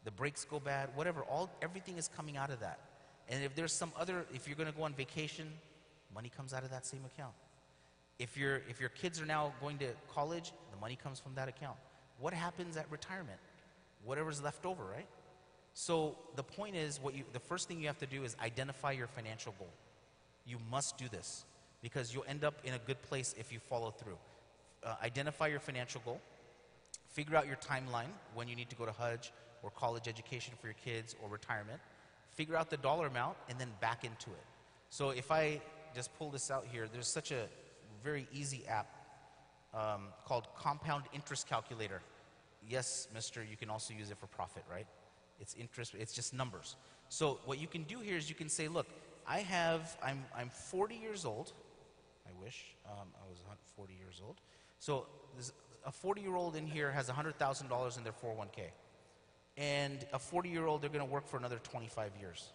The brakes go bad, whatever, everything is coming out of that. And if there's some other, if you're going to go on vacation, money comes out of that same account. If your kids are now going to college, the money comes from that account. What happens at retirement? Whatever's left over, right? So the point is, the first thing you have to do is identify your financial goal. You must do this because you'll end up in a good place if you follow through. Identify your financial goal. Figure out your timeline when you need to go to Hajj or college education for your kids or retirement. Figure out the dollar amount and then back into it. So if I just pull this out here, there's such a very easy app called Compound Interest Calculator. Yes, mister, you can also use it for profit, right? It's interest, it's just numbers. So what you can do here is you can say, look, I'm 40 years old. I wish I was 40 years old. So a 40-year-old in here has $100,000 in their 401k. And a 40-year-old, they're going to work for another 25 years.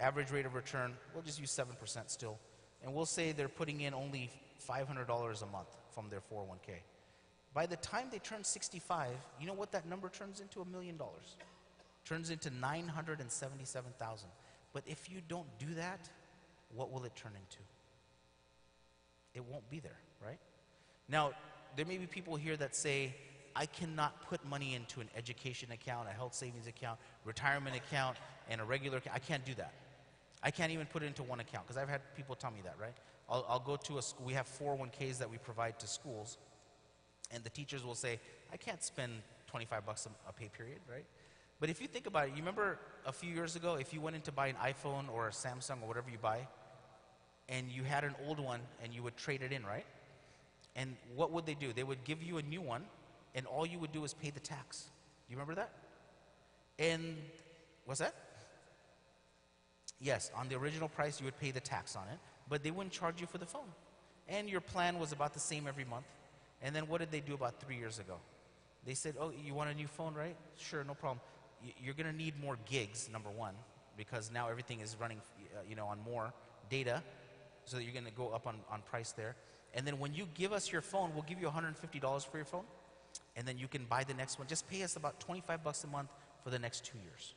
Average rate of return, we'll just use 7% still. And we'll say they're putting in only $500 a month from their 401k. By the time they turn 65, you know what that number turns into? $1 million. Turns into $977,000. But if you don't do that, what will it turn into? It won't be there, right? Now, there may be people here that say, I cannot put money into an education account, a health savings account, retirement account, and a regular account. I can't do that. I can't even put it into one account because I've had people tell me that, right? I'll go to a school. We have 401ks that we provide to schools, and the teachers will say, I can't spend $25 a pay period, right? But if you think about it, you remember a few years ago, if you went in to buy an iPhone or a Samsung or whatever you buy, and you had an old one and you would trade it in, right? And what would they do? They would give you a new one, and all you would do is pay the tax. Do you remember that? And what's that? Yes, on the original price you would pay the tax on it, but they wouldn't charge you for the phone. And your plan was about the same every month. And then what did they do about 3 years ago? They said, oh, you want a new phone, right? Sure, no problem. You're going to need more gigs, number one, because now everything is running on more data, so that you're going to go up on price there. And then when you give us your phone, we'll give you $150 for your phone, and then you can buy the next one. Just pay us about $25 a month for the next 2 years.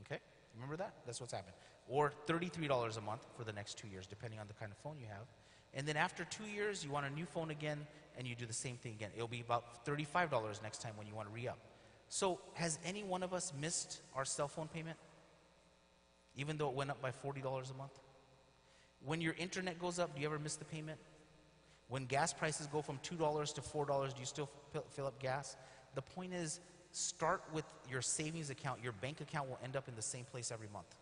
Okay? Remember that? That's what's happened. Or $33 a month for the next 2 years, depending on the kind of phone you have. And then after 2 years, you want a new phone again, and you do the same thing again. It'll be about $35 next time when you want to re-up. So has any one of us missed our cell phone payment? Even though it went up by $40 a month? When your internet goes up, do you ever miss the payment? When gas prices go from $2 to $4, do you still fill up gas? The point is, start with your savings account. Your bank account will end up in the same place every month.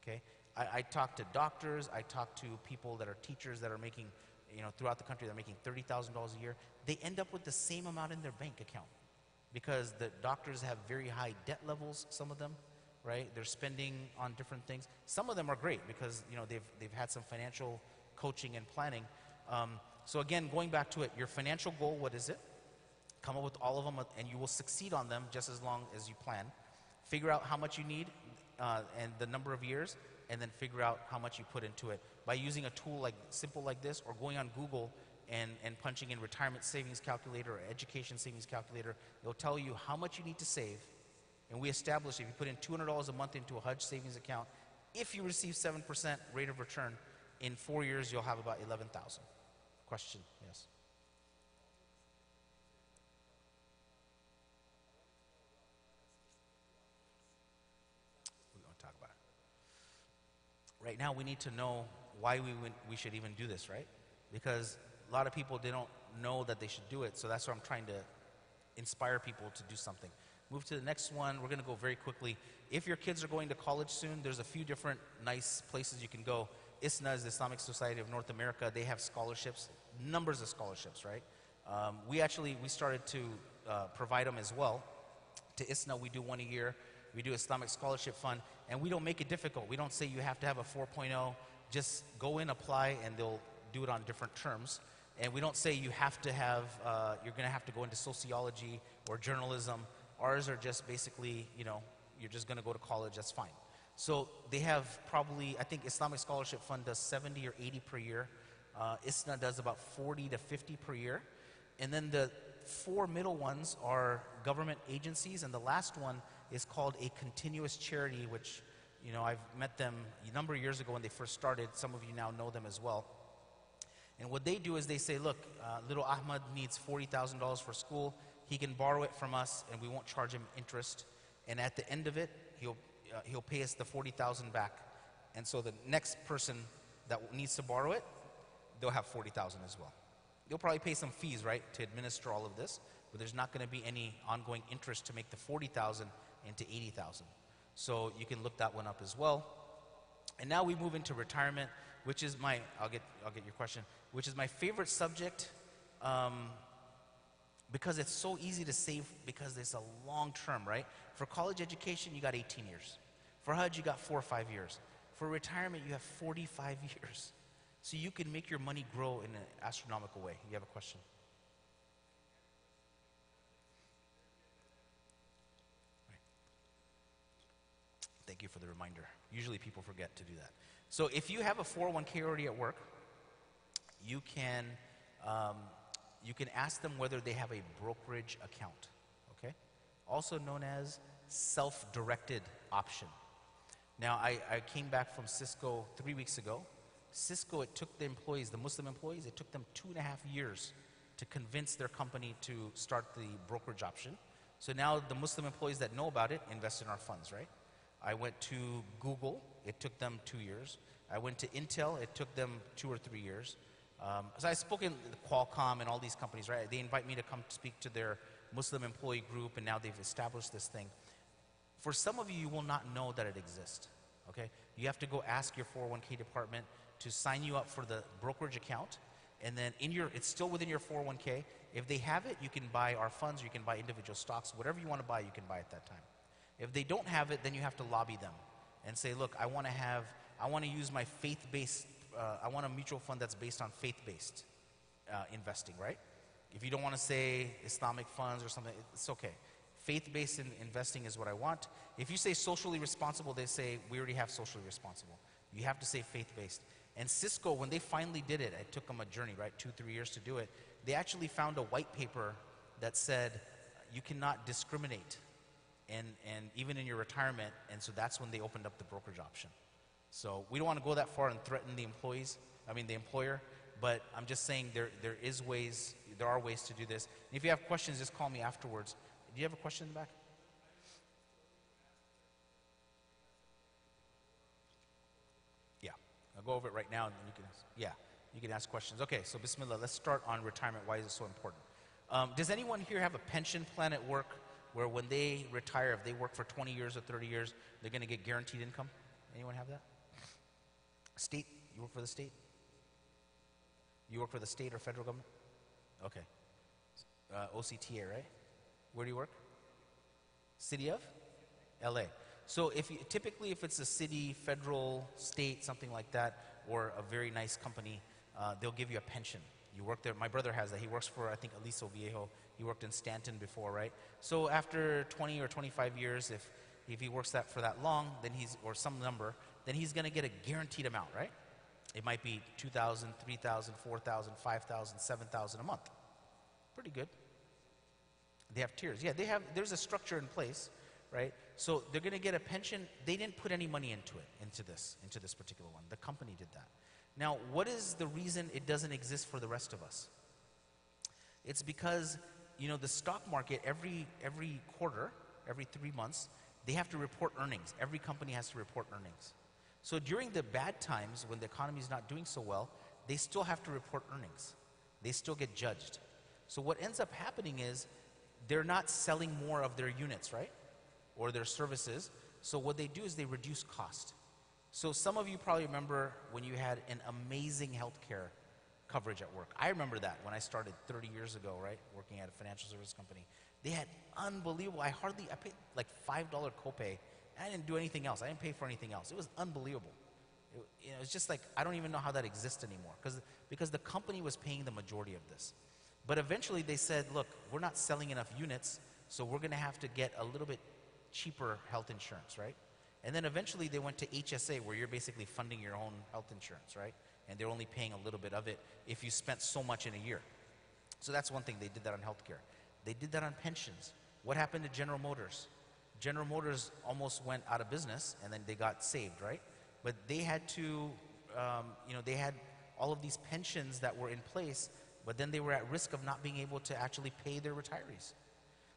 Okay? I talk to doctors, I talk to people that are teachers that are making, throughout the country, they're making $30,000 a year. They end up with the same amount in their bank account because the doctors have very high debt levels, some of them, right? They're spending on different things. Some of them are great because, they've had some financial coaching and planning. So again, going back to it, your financial goal, what is it? Come up with all of them, and you will succeed on them just as long as you plan. Figure out how much you need and the number of years, and then figure out how much you put into it. By using a tool like simple like this, or going on Google and punching in retirement savings calculator or education savings calculator, it'll tell you how much you need to save. And we established if you put in $200 a month into a Hajj savings account, if you receive 7% rate of return, in 4 years you'll have about 11,000. Question, yes. We're going to talk about it. Right now we need to know why we should even do this, right? Because a lot of people, they don't know that they should do it, so that's why I'm trying to inspire people to do something. Move to the next one. We're going to go very quickly. If your kids are going to college soon, there's a few different nice places you can go. ISNA is the Islamic Society of North America. They have scholarships, numbers of scholarships, right? We started to provide them as well. To ISNA, we do one a year. We do Islamic Scholarship Fund, and we don't make it difficult. We don't say you have to have a 4.0. Just go in, apply, and they'll do it on different terms. And we don't say you have to have, you're going to have to go into sociology or journalism. Ours are just basically, you're just going to go to college, that's fine. So they have probably, I think Islamic Scholarship Fund does 70 or 80 per year. ISNA does about 40 to 50 per year. And then the 4 middle ones are government agencies, and the last one is called a continuous charity, which, I've met them a number of years ago when they first started. Some of you now know them as well. And what they do is they say, look, little Ahmad needs $40,000 for school. He can borrow it from us, and we won't charge him interest. And at the end of it, he'll pay us the $40,000 back. And so the next person that needs to borrow it, they'll have $40,000 as well. You'll probably pay some fees, right, to administer all of this, but there's not going to be any ongoing interest to make the $40,000 into $80,000. So you can look that one up as well. And now we move into retirement, which is I'll get your question, which is my favorite subject, because it's so easy to save, because it's a long term, right? For college education, you got 18 years. For Hajj, you got 4 or 5 years. For retirement, you have 45 years. So you can make your money grow in an astronomical way. You have a question? Right. Thank you for the reminder. Usually people forget to do that. So if you have a 401k already at work, you can ask them whether they have a brokerage account, okay? Also known as self-directed option. Now, I came back from Cisco 3 weeks ago. Cisco, it took the employees, the Muslim employees, it took them 2.5 years to convince their company to start the brokerage option. So now the Muslim employees that know about it invest in our funds, right? I went to Google, it took them 2 years. I went to Intel, it took them 2 or 3 years. So I've spoken to Qualcomm and all these companies, right? They invite me to come speak to their Muslim employee group, and now they've established this thing. For some of you, you will not know that it exists, okay? You have to go ask your 401k department to sign you up for the brokerage account, and then it's still within your 401k. If they have it, you can buy our funds, or you can buy individual stocks. Whatever you want to buy, you can buy at that time. If they don't have it, then you have to lobby them and say, look, I want to use my faith-based, I want a mutual fund that's based on faith-based investing, right? If you don't want to say Islamic funds or something, it's okay. Faith-based investing is what I want. If you say socially responsible, they say, we already have socially responsible. You have to say faith-based. And Cisco, when they finally did it, it took them a journey, right? 2-3 years to do it. They actually found a white paper that said you cannot discriminate, and even in your retirement. And so that's when they opened up the brokerage option. So we don't want to go that far and threaten the employer, but I'm just saying there are ways to do this. And if you have questions, just call me afterwards. Do you have a question in the back? Yeah, I'll go over it right now, and then you can ask questions. Okay, so Bismillah, let's start on retirement. Why is it so important? Does anyone here have a pension plan at work where when they retire, if they work for 20 years or 30 years, they're going to get guaranteed income? Anyone have that? State? You work for the state? You work for the state or federal government? Okay. OCTA, right? Where do you work? City of? LA. So typically if it's a city, federal, state, something like that, or a very nice company, they'll give you a pension. You work there. My brother has that. He works for, I think, Aliso Viejo. He worked in Stanton before, right? So after 20 or 25 years, if he works that for that long, then or some number, then he's going to get a guaranteed amount, right? It might be 2,000, 3,000, 4,000, 5,000, 7,000 a month. Pretty good. They have tiers. Yeah, there's a structure in place, right? So they're going to get a pension. They didn't put any money into this particular one. The company did that. Now, what is the reason it doesn't exist for the rest of us? It's because, the stock market every quarter, every 3 months, they have to report earnings. Every company has to report earnings. So during the bad times when the economy is not doing so well, they still have to report earnings. They still get judged. So what ends up happening is they're not selling more of their units, right? Or their services. So what they do is they reduce cost. So some of you probably remember when you had an amazing healthcare coverage at work. I remember that when I started 30 years ago, right? Working at a financial service company. They had unbelievable, I paid like $5 copay. I didn't do anything else. I didn't pay for anything else. It was unbelievable. It's just like, I don't even know how that exists anymore because the company was paying the majority of this. But eventually they said, look, we're not selling enough units, so we're going to have to get a little bit cheaper health insurance, right? And then eventually they went to HSA, where you're basically funding your own health insurance, right? And they're only paying a little bit of it if you spent so much in a year. So that's one thing. They did that on healthcare. They did that on pensions. What happened to General Motors? General Motors almost went out of business, and then they got saved, right? But they had to, they had all of these pensions that were in place, but then they were at risk of not being able to actually pay their retirees.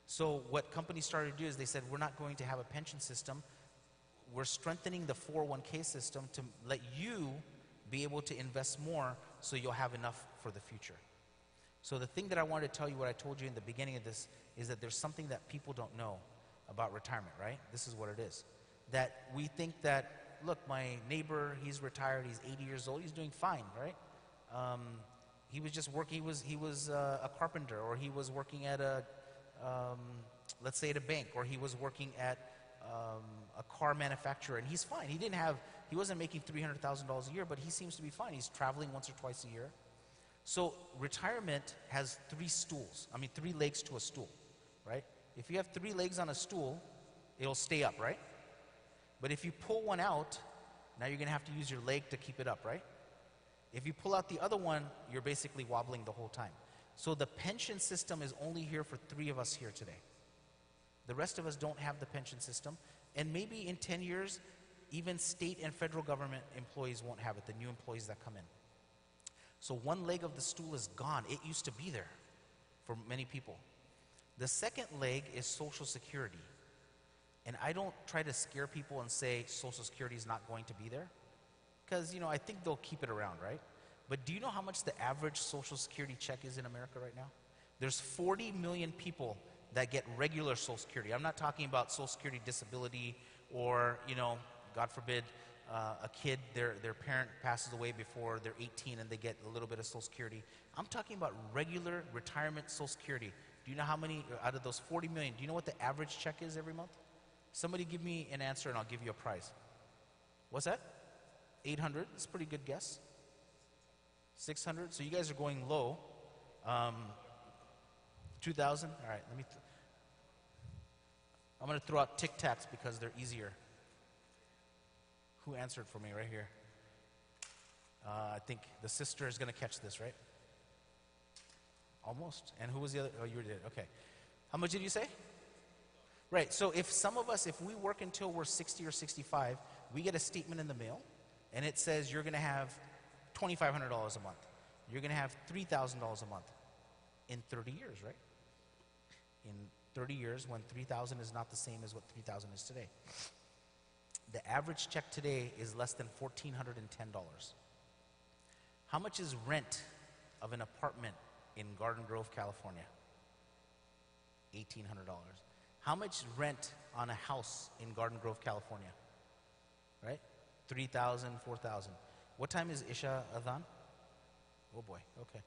So what companies started to do is they said, we're not going to have a pension system. We're strengthening the 401k system to let you be able to invest more so you'll have enough for the future. So the thing that I wanted to tell you, what I told you in the beginning of this, is that there's something that people don't know about retirement, right? This is what it is. That we think that, look, my neighbor, he's retired, he's 80 years old, he's doing fine, right? He was just working, he was a carpenter, or he was working at let's say at a bank, or he was working at a car manufacturer, and he's fine. He wasn't making $300,000 a year, but he seems to be fine. He's traveling once or twice a year. So retirement has three legs to a stool, right? If you have 3 legs on a stool, it'll stay up, right? But if you pull one out, now you're gonna have to use your leg to keep it up, right? If you pull out the other one, you're basically wobbling the whole time. So the pension system is only here for 3 of us here today. The rest of us don't have the pension system. And maybe in 10 years, even state and federal government employees won't have it, the new employees that come in. So one leg of the stool is gone. It used to be there for many people. The second leg is Social Security. And I don't try to scare people and say Social Security is not going to be there. Because, I think they'll keep it around, right? But do you know how much the average Social Security check is in America right now? There's 40 million people that get regular Social Security. I'm not talking about Social Security disability or, God forbid, a kid, their parent passes away before they're 18 and they get a little bit of Social Security. I'm talking about regular retirement Social Security. Do you know how many, out of those 40 million, do you know what the average check is every month? Somebody give me an answer and I'll give you a prize. What's that? 800, that's a pretty good guess. 600, so you guys are going low. 2,000, all right, I'm gonna throw out Tic Tacs because they're easier. Who answered for me right here? I think the sister is gonna catch this, right? Almost, and who was the other? Oh, you did, okay. How much did you say? Right, so if we work until we're 60 or 65, we get a statement in the mail, and it says you're gonna have $2,500 a month. You're gonna have $3,000 a month in 30 years, right? In 30 years, when 3,000 is not the same as what 3,000 is today. The average check today is less than $1,410. How much is rent of an apartment in Garden Grove, California? $1,800. How much rent on a house in Garden Grove, California? Right? 3,000, 4,000. What time is Isha Adhan? Oh boy, okay.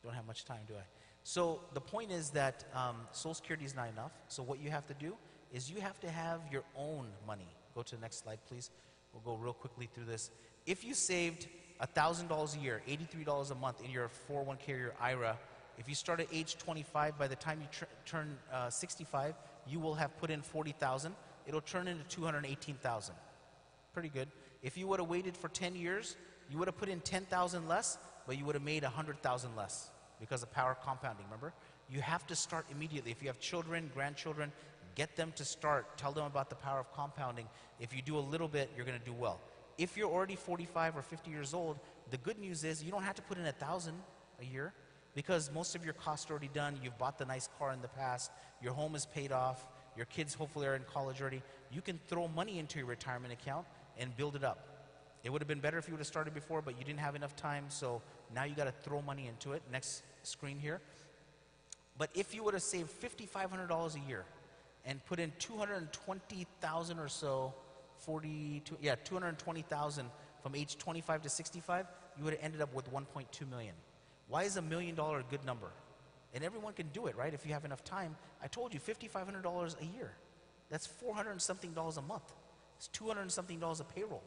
Don't have much time, do I? So the point is that Social Security is not enough. So what you have to do is you have to have your own money. Go to the next slide, please. We'll go real quickly through this. If you saved $1,000 a year, $83 a month in your 401k or your IRA, if you start at age 25, by the time you turn 65, you will have put in 40,000. It'll turn into 218,000. Pretty good. If you would have waited for 10 years, you would have put in 10,000 less, but you would have made 100,000 less because of power compounding, remember? You have to start immediately. If you have children, grandchildren, get them to start. Tell them about the power of compounding. If you do a little bit, you're going to do well. If you're already 45 or 50 years old, the good news is you don't have to put in 1,000 a year because most of your costs are already done. You've bought the nice car in the past. Your home is paid off. Your kids hopefully are in college already. You can throw money into your retirement account and build it up. It would have been better if you would have started before, but you didn't have enough time, so now you got to throw money into it. Next screen here. But if you would have saved $5,500 a year and put in 220,000 or so, 220,000 from age 25 to 65, you would have ended up with 1.2 million. Why is $1 million a good number? And everyone can do it, right? If you have enough time. I told you, $5,500 a year. That's 400 and something dollars a month. It's 200 and something dollars a payroll.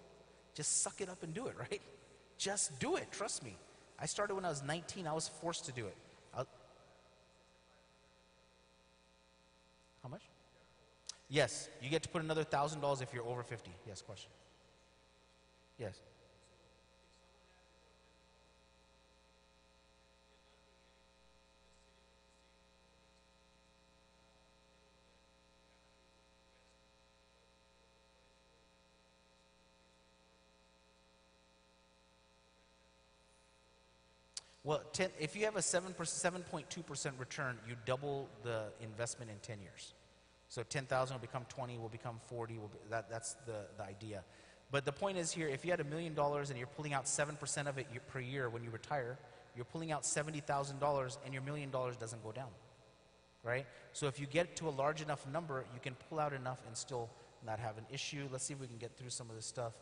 Just suck it up and do it, right? Just do it, trust me. I started when I was 19, I was forced to do it. How much? Yes, you get to put another $1,000 if you're over 50. Yes, question. Yes. Well, if you have a 7.2% return, you double the investment in 10 years. So 10,000 will become 20, will become 40. That's the idea. But the point is here, if you had $1 million and you're pulling out 7% of it per year when you retire, you're pulling out $70,000 and your $1 million doesn't go down, right? So if you get to a large enough number, you can pull out enough and still not have an issue. Let's see if we can get through some of this stuff.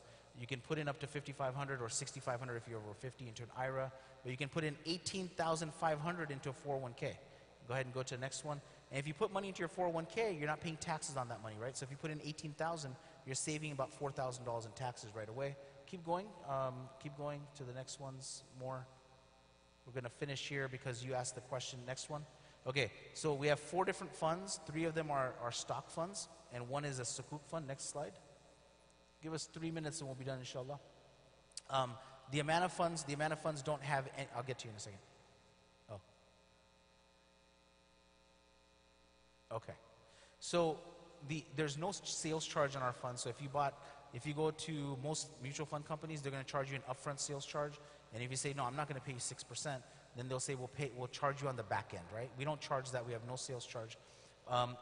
You can put in up to 5,500 or 6,500 if you're over 50 into an IRA, but you can put in 18,500 into a 401k. Go ahead and go to the next one. And if you put money into your 401k, you're not paying taxes on that money, right? So if you put in 18,000, you're saving about $4,000 in taxes right away. Keep going to the next ones more. We're going to finish here because you asked the question. Next one. Okay, so we have 4 different funds. 3 of them are stock funds, and 1 is a sukuk fund. Next slide. Give us 3 minutes and we'll be done, inshallah. The amount of funds don't have any, I'll get to you in a second. Oh. Okay. So there's no sales charge on our fund. So if you go to most mutual fund companies, they're going to charge you an upfront sales charge. And if you say, no, I'm not going to pay you 6%, then they'll say, we'll charge you on the back end, right? We don't charge that. We have no sales charge.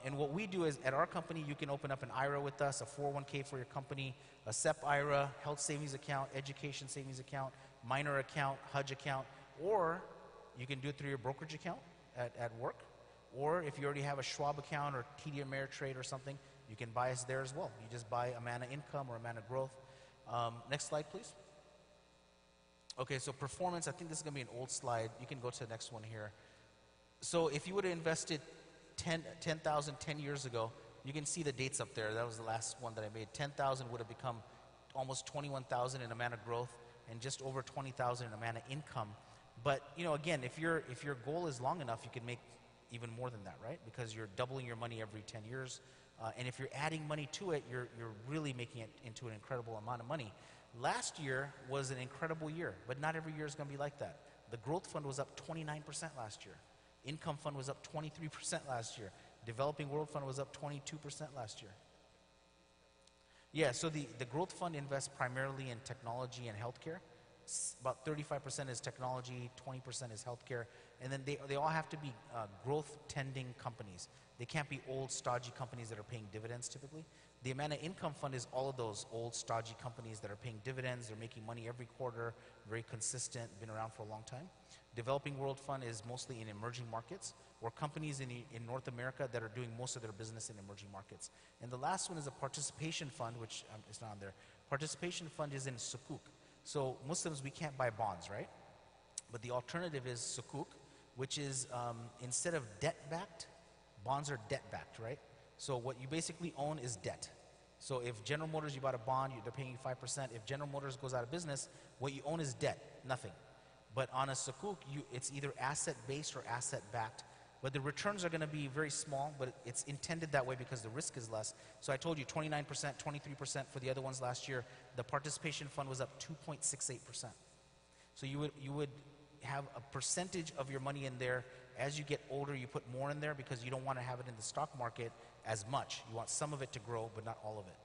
And what we do is, at our company, you can open up an IRA with us, a 401k for your company, a SEP IRA, health savings account, education savings account, minor account, Hajj account, or you can do it through your brokerage account at work. Or if you already have a Schwab account or TD Ameritrade or something, you can buy us there as well. You just buy Amana Income or Amana Growth. Next slide, please. Okay, so performance, I think this is going to be an old slide. You can go to the next one here. So if you would have invested 10,000 10 years ago, you can see the dates up there. That was the last one that I made. 10,000 would have become almost 21,000 in Amana Growth and just over 20,000 in Amana Income. But again, if your goal is long enough, you can make even more than that, right? Because you're doubling your money every 10 years. And if you're adding money to it, you're really making it into an incredible amount of money. Last year was an incredible year, but not every year is going to be like that. The Growth Fund was up 29% last year. Income Fund was up 23% last year. Developing World Fund was up 22% last year. Yeah, so the Growth Fund invests primarily in technology and healthcare. About 35% is technology, 20% is healthcare, and then they all have to be growth-tending companies. They can't be old, stodgy companies that are paying dividends typically. The Amana Income Fund is all of those old, stodgy companies that are paying dividends. They're making money every quarter, very consistent, been around for a long time. Developing World Fund is mostly in emerging markets, or companies in North America that are doing most of their business in emerging markets. And the last one is a participation fund, which is not on there. Participation fund is in sukuk. So Muslims, we can't buy bonds, right? But the alternative is sukuk, which is instead of debt-backed, bonds are debt-backed, right? So what you basically own is debt. So if General Motors, you bought a bond, they're paying you 5%. If General Motors goes out of business, what you own is debt, nothing. But on a sukuk, it's either asset-based or asset-backed. But the returns are going to be very small, but it's intended that way because the risk is less. So I told you 29%, 23% for the other ones last year. The participation fund was up 2.68%. So you would have a percentage of your money in there. As you get older, you put more in there because you don't want to have it in the stock market as much. You want some of it to grow, but not all of it.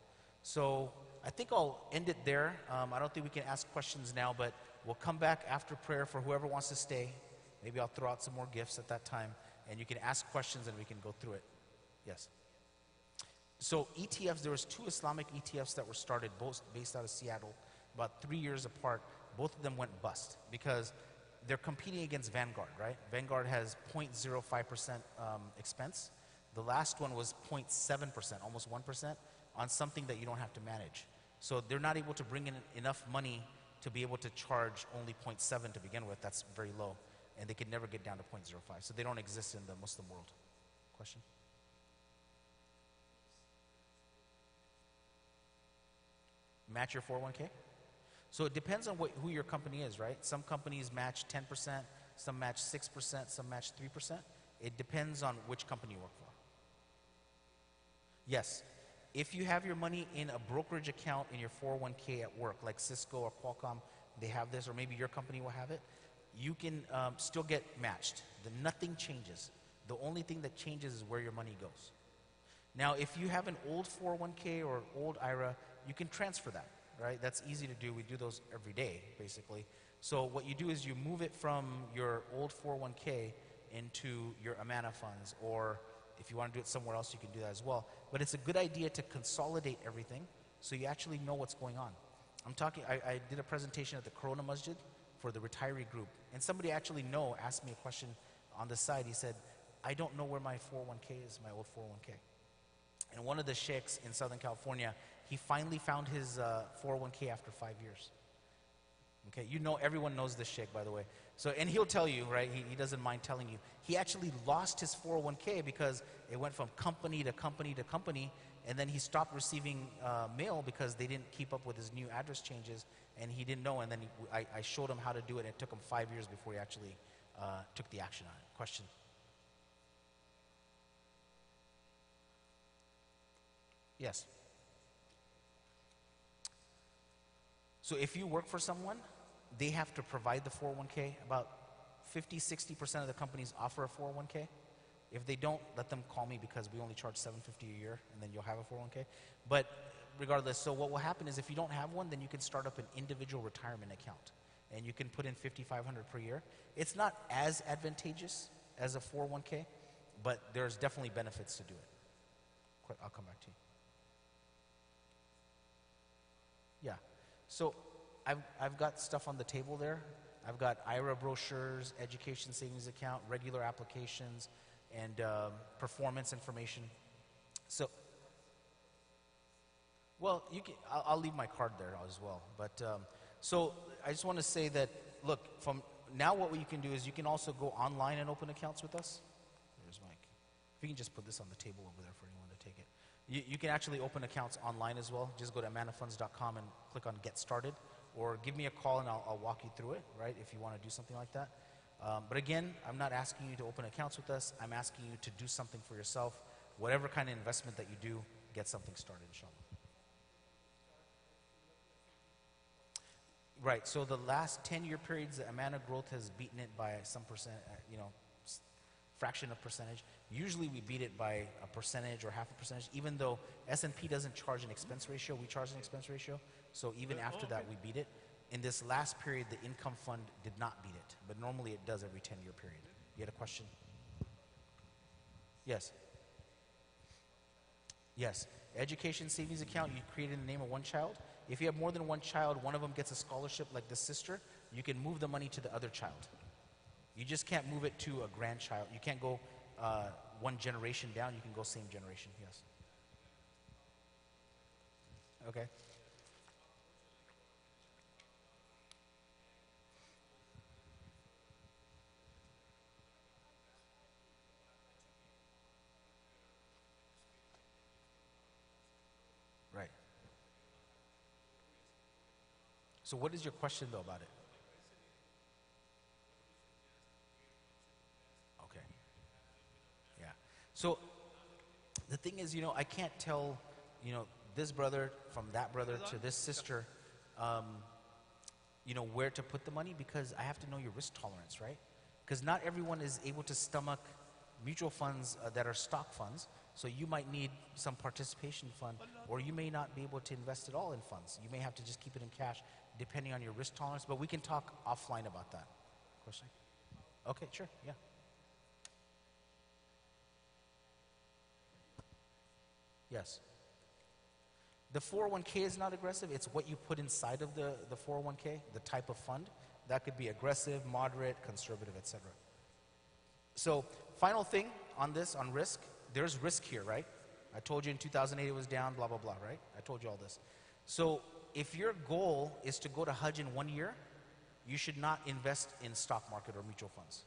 So I think I'll end it there. I don't think we can ask questions now, but we'll come back after prayer for whoever wants to stay. Maybe I'll throw out some more gifts at that time, and you can ask questions and we can go through it. Yes. So ETFs, there was 2 Islamic ETFs that were started, both based out of Seattle, about 3 years apart. Both of them went bust because they're competing against Vanguard, right? Vanguard has 0.05% expense. The last one was 0.7%, almost 1%, on something that you don't have to manage. So they're not able to bring in enough money to be able to charge only 0.7 to begin with. That's very low. And they could never get down to 0.05. So they don't exist in the Muslim world. Question? Match your 401k? So it depends on who your company is, right? Some companies match 10%, some match 6%, some match 3%. It depends on which company you work for. Yes. If you have your money in a brokerage account in your 401k at work, like Cisco or Qualcomm, they have this, or maybe your company will have it, you can still get matched. Nothing changes. The only thing that changes is where your money goes. Now, if you have an old 401k or old IRA, you can transfer that, right? That's easy to do. We do those every day, basically. So what you do is you move it from your old 401k into your Amana funds, or if you want to do it somewhere else, you can do that as well. But it's a good idea to consolidate everything so you actually know what's going on. I did a presentation at the Corona Masjid for the retiree group, and somebody actually asked me a question on the side. He said, I don't know where my 401k is, my old 401k. And one of the sheikhs in Southern California, he finally found his 401k after 5 years. Okay, everyone knows this sheikh, by the way. So, and he'll tell you, right, he doesn't mind telling you. He actually lost his 401k because it went from company to company to company, and then he stopped receiving mail because they didn't keep up with his new address changes, and he didn't know, and then I showed him how to do it, and it took him 5 years before he actually took the action on it. Question? Yes. So if you work for someone, they have to provide the 401k. About 50-60% of the companies offer a 401k. If they don't, let them call me because we only charge $750 a year, and then you'll have a 401k. But regardless, so what will happen is if you don't have one, then you can start up an individual retirement account, and you can put in $5,500 per year. It's not as advantageous as a 401k, but there's definitely benefits to do it. I'll come back to you. Yeah. So I've got stuff on the table there. I've got IRA brochures, education savings account, regular applications, and performance information. So, well, I'll leave my card there as well. But so I just want to say that, look, from now what you can do is you can also go online and open accounts with us. There's Mike. If you can just put this on the table over there for anyone to take it. You can actually open accounts online as well. Just go to amanafunds.com and click on Get Started, or give me a call and I'll walk you through it, right, if you want to do something like that. But again, I'm not asking you to open accounts with us. I'm asking you to do something for yourself. Whatever kind of investment that you do, get something started, inshallah. Right, so the last 10-year periods, the Amana growth has beaten it by some percent, fraction of percentage. Usually we beat it by a percentage or half a percentage, even though S&P doesn't charge an expense ratio, we charge an expense ratio. So even after that, we beat it. In this last period, the income fund did not beat it, but normally it does every 10-year period. You had a question? Yes. Yes. Education savings account, you create in the name of one child. If you have more than one child, one of them gets a scholarship like this sister, you can move the money to the other child. You just can't move it to a grandchild. You can't go one generation down. You can go same generation, yes. Okay. Right. So what is your question though about it? Okay. Yeah. So the thing is, I can't tell, this brother from that brother to this sister, um, where to put the money because I have to know your risk tolerance, right? Because not everyone is able to stomach mutual funds that are stock funds. So you might need some participation fund, or you may not be able to invest it all in funds. You may have to just keep it in cash, depending on your risk tolerance. But we can talk offline about that. Question? Okay, sure, yeah. Yes. The 401k is not aggressive. It's what you put inside of the 401k, the type of fund. That could be aggressive, moderate, conservative, etc. So, final thing on this, on risk, there's risk here, right? I told you in 2008 it was down, blah, blah, blah, right? I told you all this. So, if your goal is to go to Hajj in 1 year, you should not invest in stock market or mutual funds.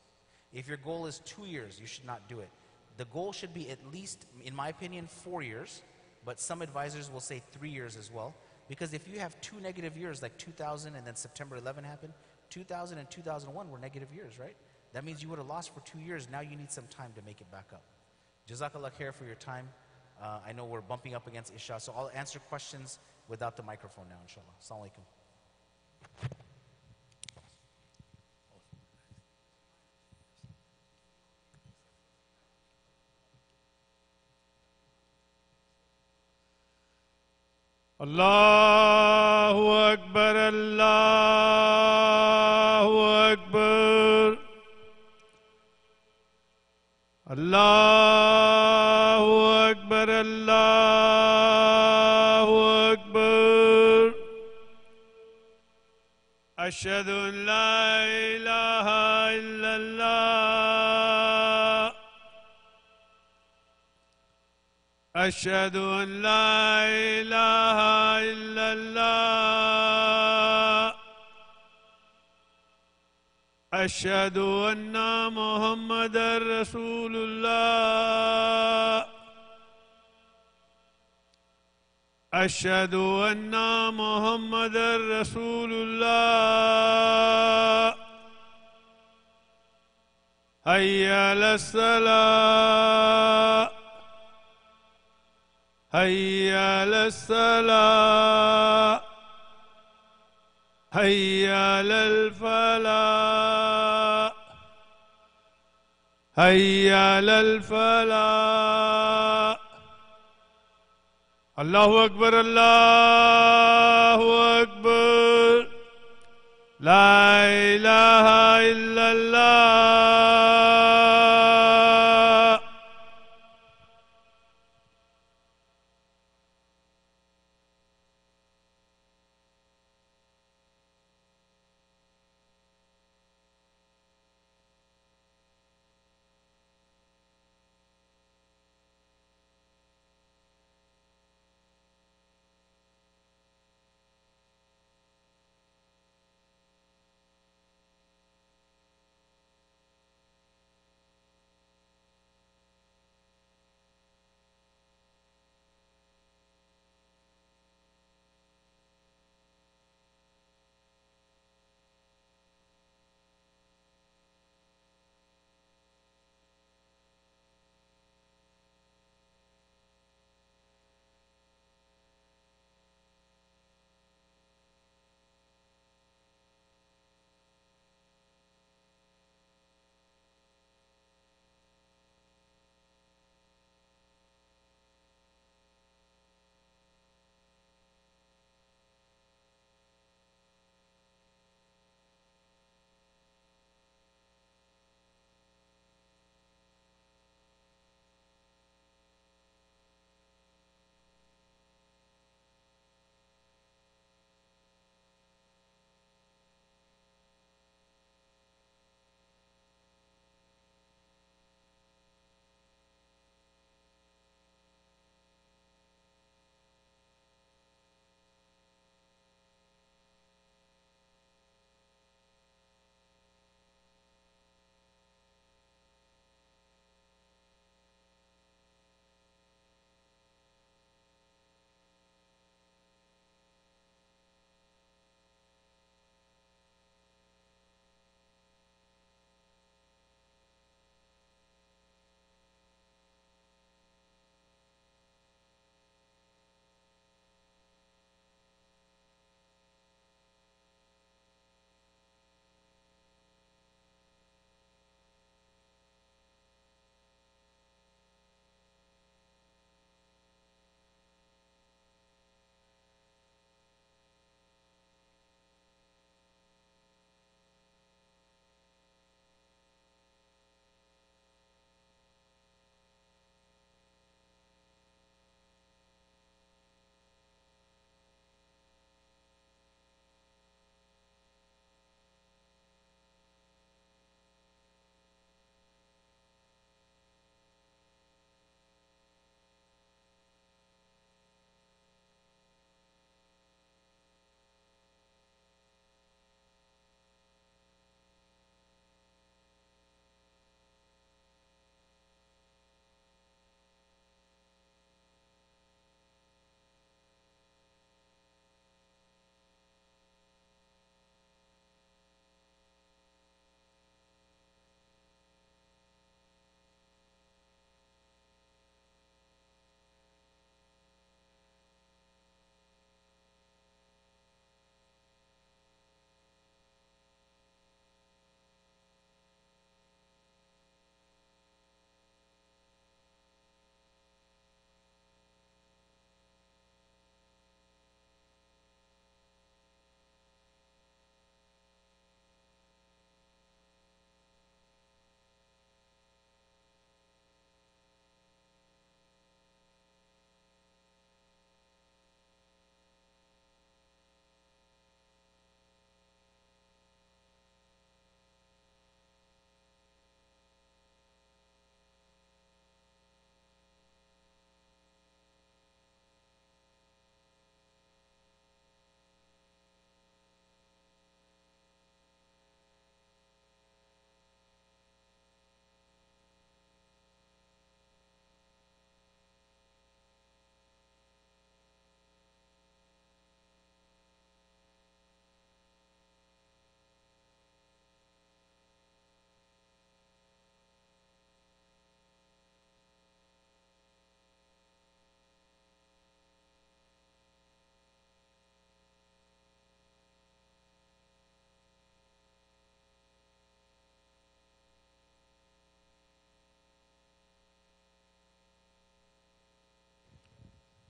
If your goal is 2 years, you should not do it. The goal should be at least, in my opinion, 4 years, but some advisors will say 3 years as well. Because if you have 2 negative years, like 2000 and then September 11 happened, 2000 and 2001 were negative years, right? That means you would have lost for 2 years. Now you need some time to make it back up. Jazakallah khair for your time. I know we're bumping up against Isha, so I'll answer questions without the microphone now, inshallah. Assalamu alaikum. Allahu Akbar, Allahu Akbar, Allahu Akbar, Allahu Akbar. Ashhadu an la ilaha illallah. أشهد أن لا إله إلا الله أشهد أن محمدا رسول الله أشهد أن محمدا رسول الله حي على الصلاة حي على الصلاة حي على الفلاح حي على الفلاح الله أكبر الله أكبر لا إله إلا الله.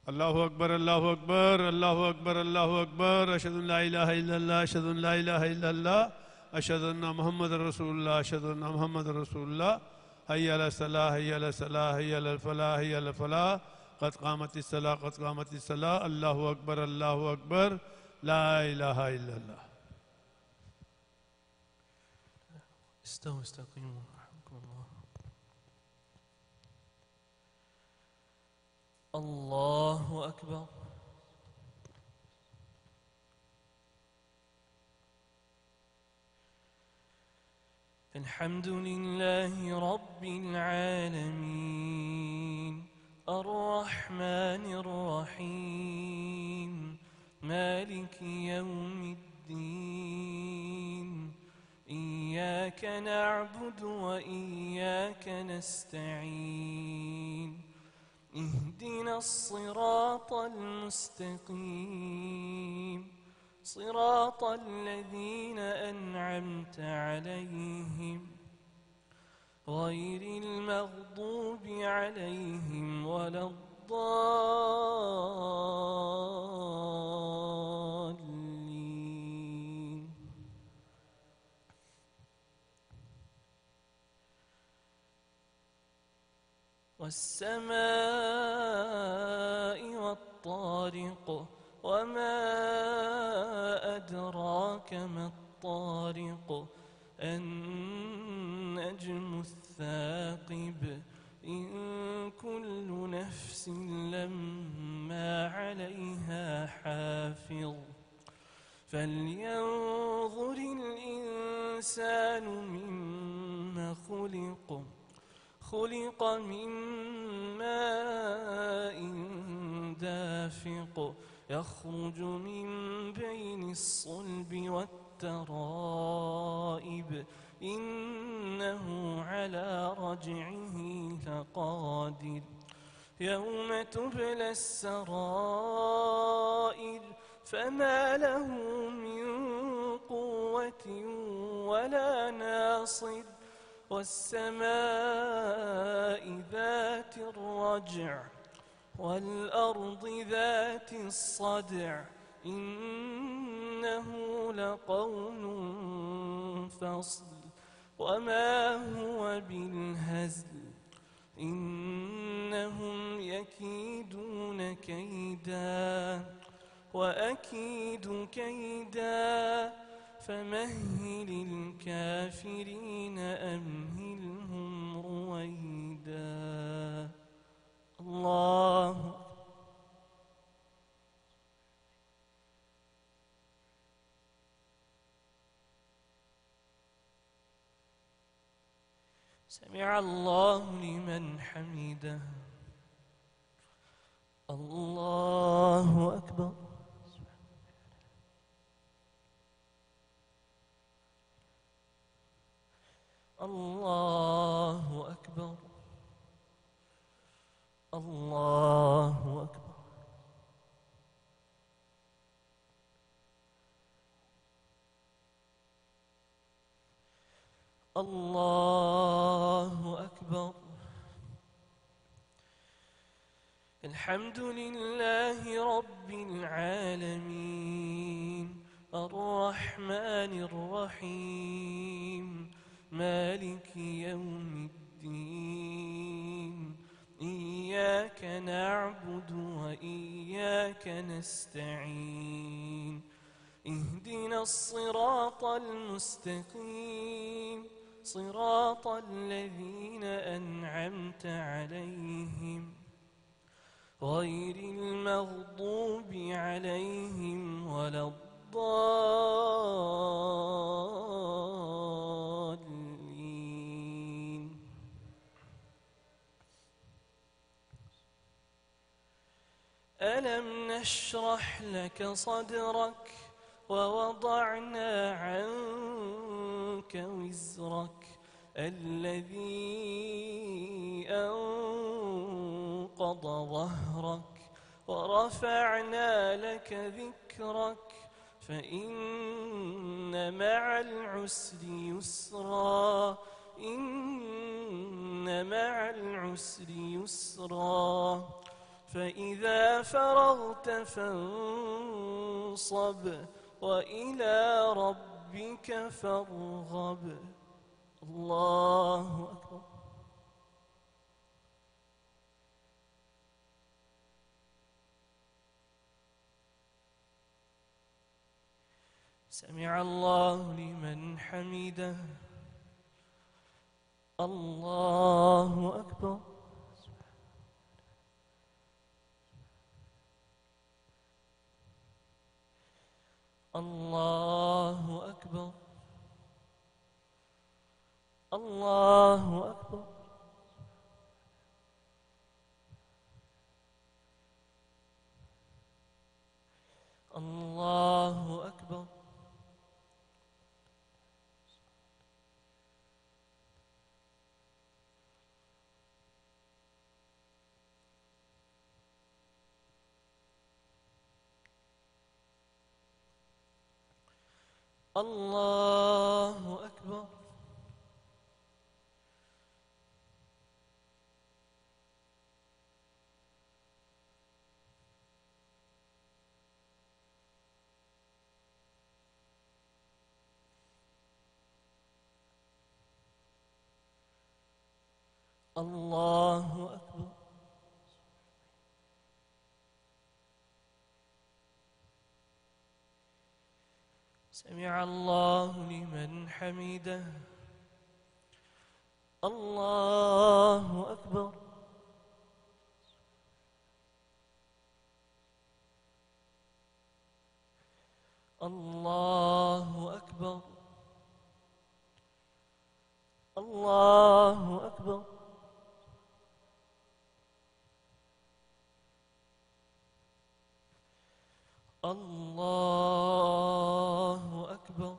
الله أكبر الله أكبر الله أكبر الله أكبر أشهد أن لا إله إلا الله أشهد أن لا إله إلا الله أشهد أن محمد رسول الله أشهد أن محمد رسول الله هيا على الصلاة هيا على الصلاة هيا على الفلاح هيا على الفلاح قد قامت الصلاة قد قامت الصلاة الله أكبر الله أكبر لا إله إلا الله. استووا استقيموا رحمكم الله. الله أكبر. الحمد لله رب العالمين الرحمن الرحيم مالك يوم الدين إياك نعبد وإياك نستعين اهدنا الصراط المستقيم صراط الذين أنعمت عليهم غير المغضوب عليهم ولا الضالين. والسماء والطارق وما أدراك ما الطارق النجم الثاقب إن كل نفس لما عليها حافظ فلينظر الإنسان مما خلق من ماء دافق يخرج من بين الصلب والترائب إنه على رجعه لقادر يوم تبلى السرائر فما له من قوة ولا ناصر والسماء ذات الرجع والأرض ذات الصدع إنه لقول فصل وما هو بالهزل إنهم يكيدون كيدا وأكيد كيدا فمهل الكافرين أمهلهم رويدا. الله سمع الله لمن حمده. الله أكبر. الله أكبر. الله أكبر. الله أكبر. الحمد لله رب العالمين الرحمن الرحيم مالك يوم الدين إياك نعبد وإياك نستعين اهدنا الصراط المستقيم صراط الذين أنعمت عليهم غير المغضوب عليهم ولا الضالين. ألم نشرح لك صدرك ووضعنا عنك وزرك الذي أنقض ظهرك ورفعنا لك ذكرك فإن مع العسر يسرا إن مع العسر يسرا فإذا فرغت فانصب وإلى ربك فارغب. الله أكبر. سمع الله لمن حمده. الله أكبر. الله أكبر. الله أكبر. الله أكبر. الله أكبر. الله أكبر. سمع الله لمن حمده. الله أكبر. الله أكبر. الله أكبر. الله أكبر.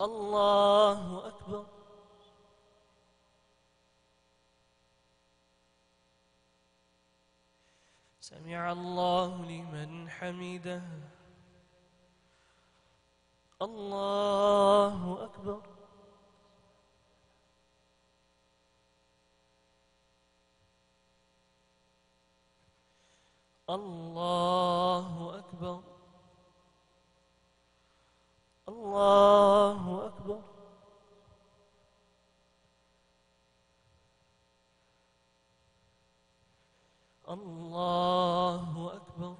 الله أكبر. سمع الله لمن حمده. الله أكبر. الله أكبر. الله أكبر. الله أكبر.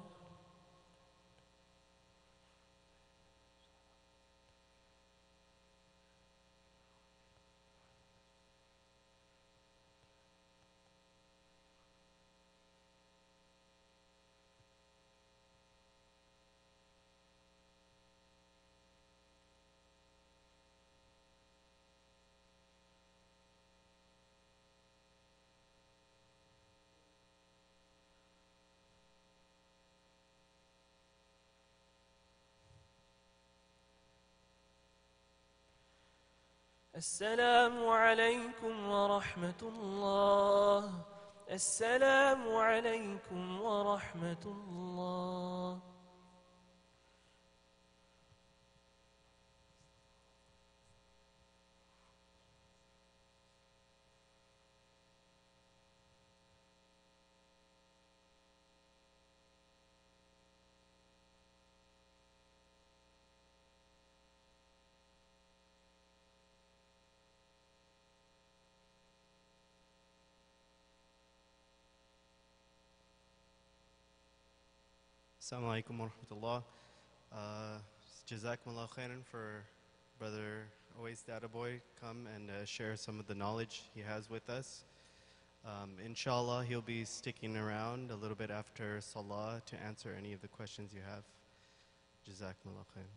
السلام عليكم ورحمة الله. السلام عليكم ورحمة الله. Assalamu alaikum wa rahmatullah. Jazakumullah khairan for Brother Always Data Boy come and share some of the knowledge he has with us. Inshallah, he'll be sticking around a little bit after Salah to answer any of the questions you have. Jazakumullah khairan.